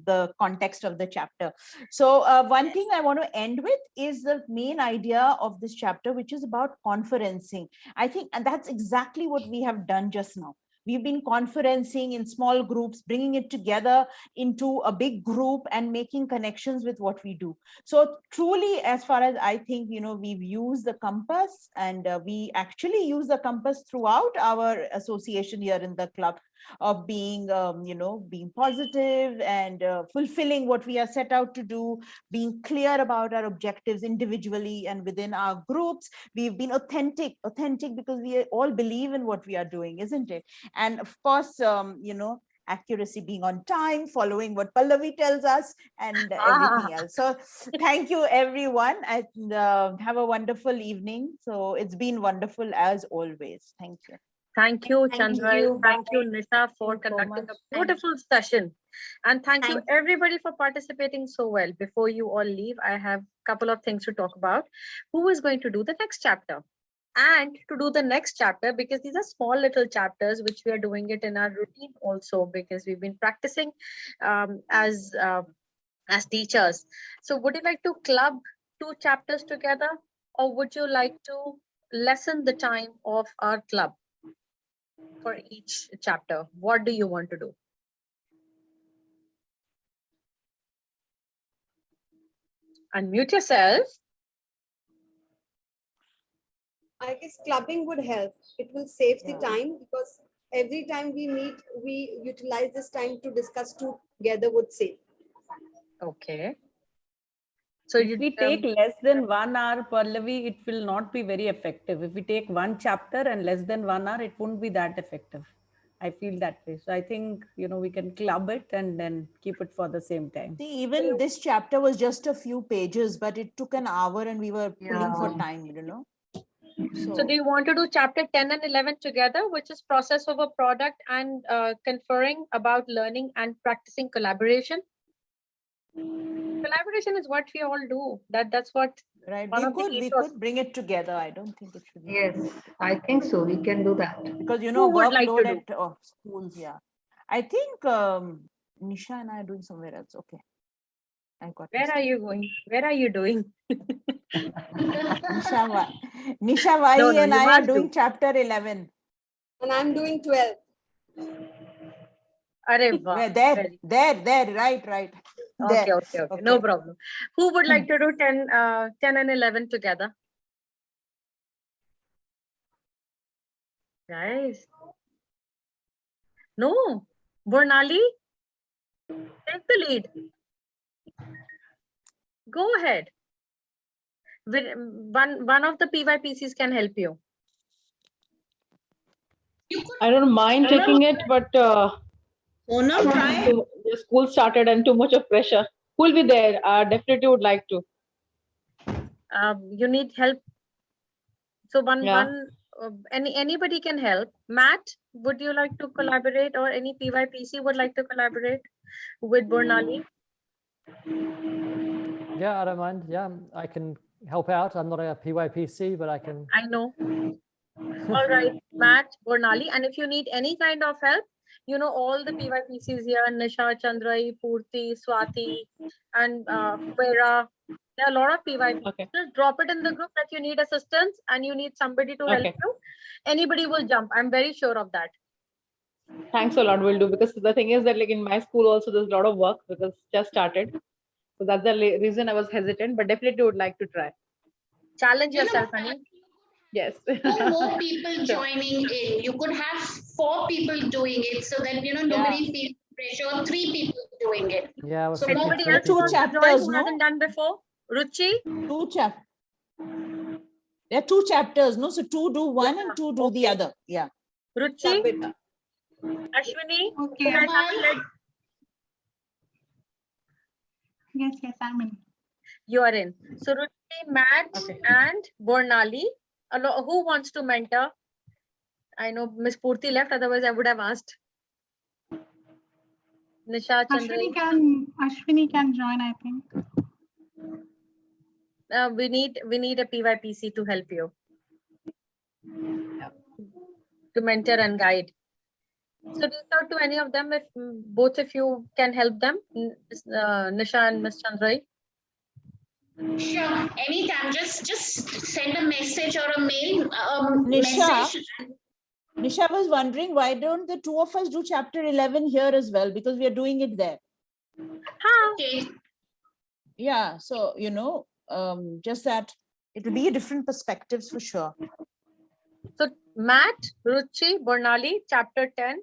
the context of the chapter. So one thing I want to end with is the main idea of this chapter, which is about conferencing. I think, and that's exactly what we have done just now. We've been conferencing in small groups, bringing it together into a big group and making connections with what we do. So truly, as far as I think, we've used the compass, and we actually use the compass throughout our association here in the club, of being, being positive and fulfilling what we are set out to do, being clear about our objectives individually and within our groups. We've been authentic because we all believe in what we are doing, isn't it? And of course, accuracy, being on time, following what Pallavi tells us, and everything else. So thank you, everyone, and have a wonderful evening. So it's been wonderful as always. Thank you. Thank you, Chandra. Thank you, Nisha, for conducting a beautiful session. And thank you, everybody, for participating so well. Before you all leave, I have a couple of things to talk about. Who is going to do the next chapter? And to do the next chapter, because these are small little chapters, which we are doing it in our routine also, because we've been practicing as teachers. So would you like to club 2 chapters together, or would you like to lessen the time of our club for each chapter? What do you want to do? Unmute yourself. I guess clubbing would help. It will save the time, because every time we meet, we utilize this time to discuss together would save. Okay. So if we take less than 1 hour, Pallavi, it will not be very effective. If we take 1 chapter and less than 1 hour, it won't be that effective. I feel that way. So I think, we can club it and then keep it for the same time. See, even this chapter was just a few pages, but it took an hour and we were pulling for time, So do you want to do chapter 10 and 11 together, which is process of a product and conferring about learning and practicing collaboration? Collaboration is what we all do. That's what. Right. We could bring it together. I don't think it should be. Yes, I think so. We can do that. Because, workload at schools. Yeah. I think Nisha and I are doing somewhere else. Okay. Where are you going? Where are you doing? Nisha Vai and I are doing chapter 11. And I'm doing 12. There, right. Okay. No problem. Who would like to do 10 and 11 together? Guys. No. Burnali, take the lead. Go ahead. One of the PYPCs can help you. I don't mind taking it, but the school started and too much of pressure. Who will be there? Definitely would like to. You need help. So anybody can help. Matt, would you like to collaborate, or any PYPC would like to collaborate with Burnali? Yeah, I don't mind. Yeah, I can help out. I'm not a PYPC, but I can. I know. All right, Matt, Burnali. And if you need any kind of help, all the PYPCs here, Nisha, Chandrai, Purti, Swati, and Vera. There are a lot of PYPCs. Okay. Just drop it in the group that you need assistance and you need somebody to help you. Anybody will jump. I'm very sure of that. Thanks a lot, will do. Because the thing is that in my school also there's a lot of work because just started. So that's the reason I was hesitant, but definitely would like to try. Challenge yourself, honey. Yes. 2 more people joining in. You could have 4 people doing it so that nobody feels pressure. 3 people doing it. Yeah. So anybody else 2 chapters, who hasn't done before? Ruchi? There are 2 chapters, no? So 2 do one and 2 do the other. Yeah. Ruchi? Ashwini? Okay. You guys have to let- Yes, yes, I'm in. You are in. So Ruchi, Matt, and Bornali. Who wants to mentor? I know Miss Purti left, otherwise I would have asked. Nisha Chandra. Ashwini can join, I think. We need a PYPC to help you. To mentor and guide. So reach out to any of them if both of you can help them, Nisha and Miss Chandra. Sure, anytime. Just send a message or a mail. Nisha was wondering, why don't the 2 of us do chapter 11 here as well? Because we are doing it there. Okay. Yeah, so, you know, just that it will be a different perspectives for sure. So Matt, Ruchi, Bornali, chapter 10,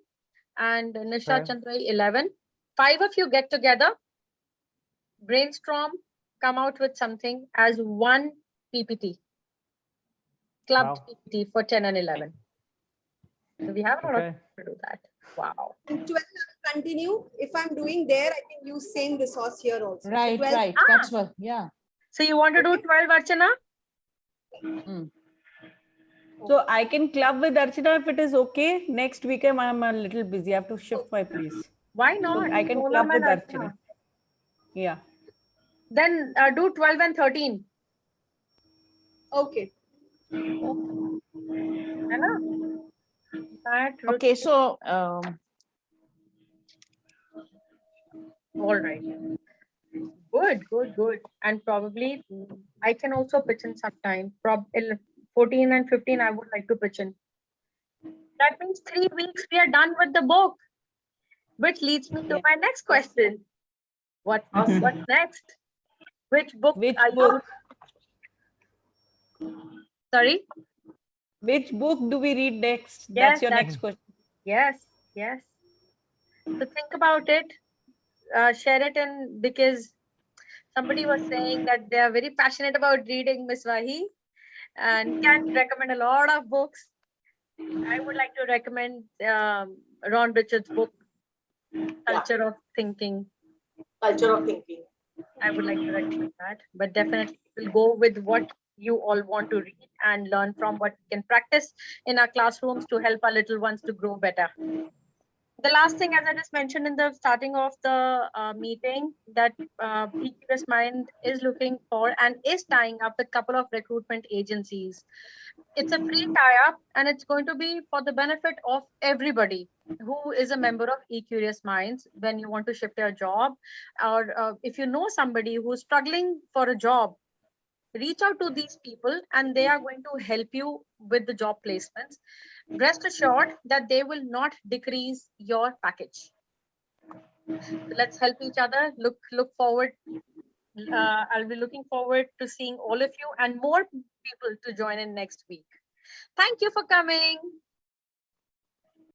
and Nisha Okay. Chandra 11. 5 of you get together, brainstorm, come out with something as one PPT. Clubbed PPT for 10 and 11. So we have a lot of time to do that. Wow. And 12 I'll continue. If I'm doing there, I can use same resource here also. Right, 12 right. That's what, yeah. So you want to do 12, Archana? So I can club with Archana if it is okay. Next week I'm a little busy. I have to shift my place. Why not? So I can Solam club with and Archana. Yeah. Then do 12 and 13. Okay. Okay, so all right. Good. And probably I can also pitch in sometime. 14 and 15, I would like to pitch in. That means 3 weeks we are done with the book. Which leads me to my next question. What's next? Which book are you? Sorry? Which book do we read next? Yes, That's your next question. Yes. So think about it. Share it in, because somebody was saying that they are very passionate about reading, Miss Wahi, and can recommend a lot of books. I would like to recommend Ron Richards' book, Culture of Thinking. Culture of Thinking. I would like to recommend that, but definitely we'll go with what you all want to read and learn from, what we can practice in our classrooms to help our little ones to grow better. The last thing, as I just mentioned in the starting of the meeting, that Curious Mind is looking for and is tying up with a couple of recruitment agencies. It's a free tie-up, and it's going to be for the benefit of everybody who is a member of eCurious Minds. When you want to shift your job, or if you know somebody who's struggling for a job, reach out to these people and they are going to help you with the job placements. Rest assured that they will not decrease your package. So let's help each other. Look forward. I'll be looking forward to seeing all of you and more people to join in next week. Thank you for coming.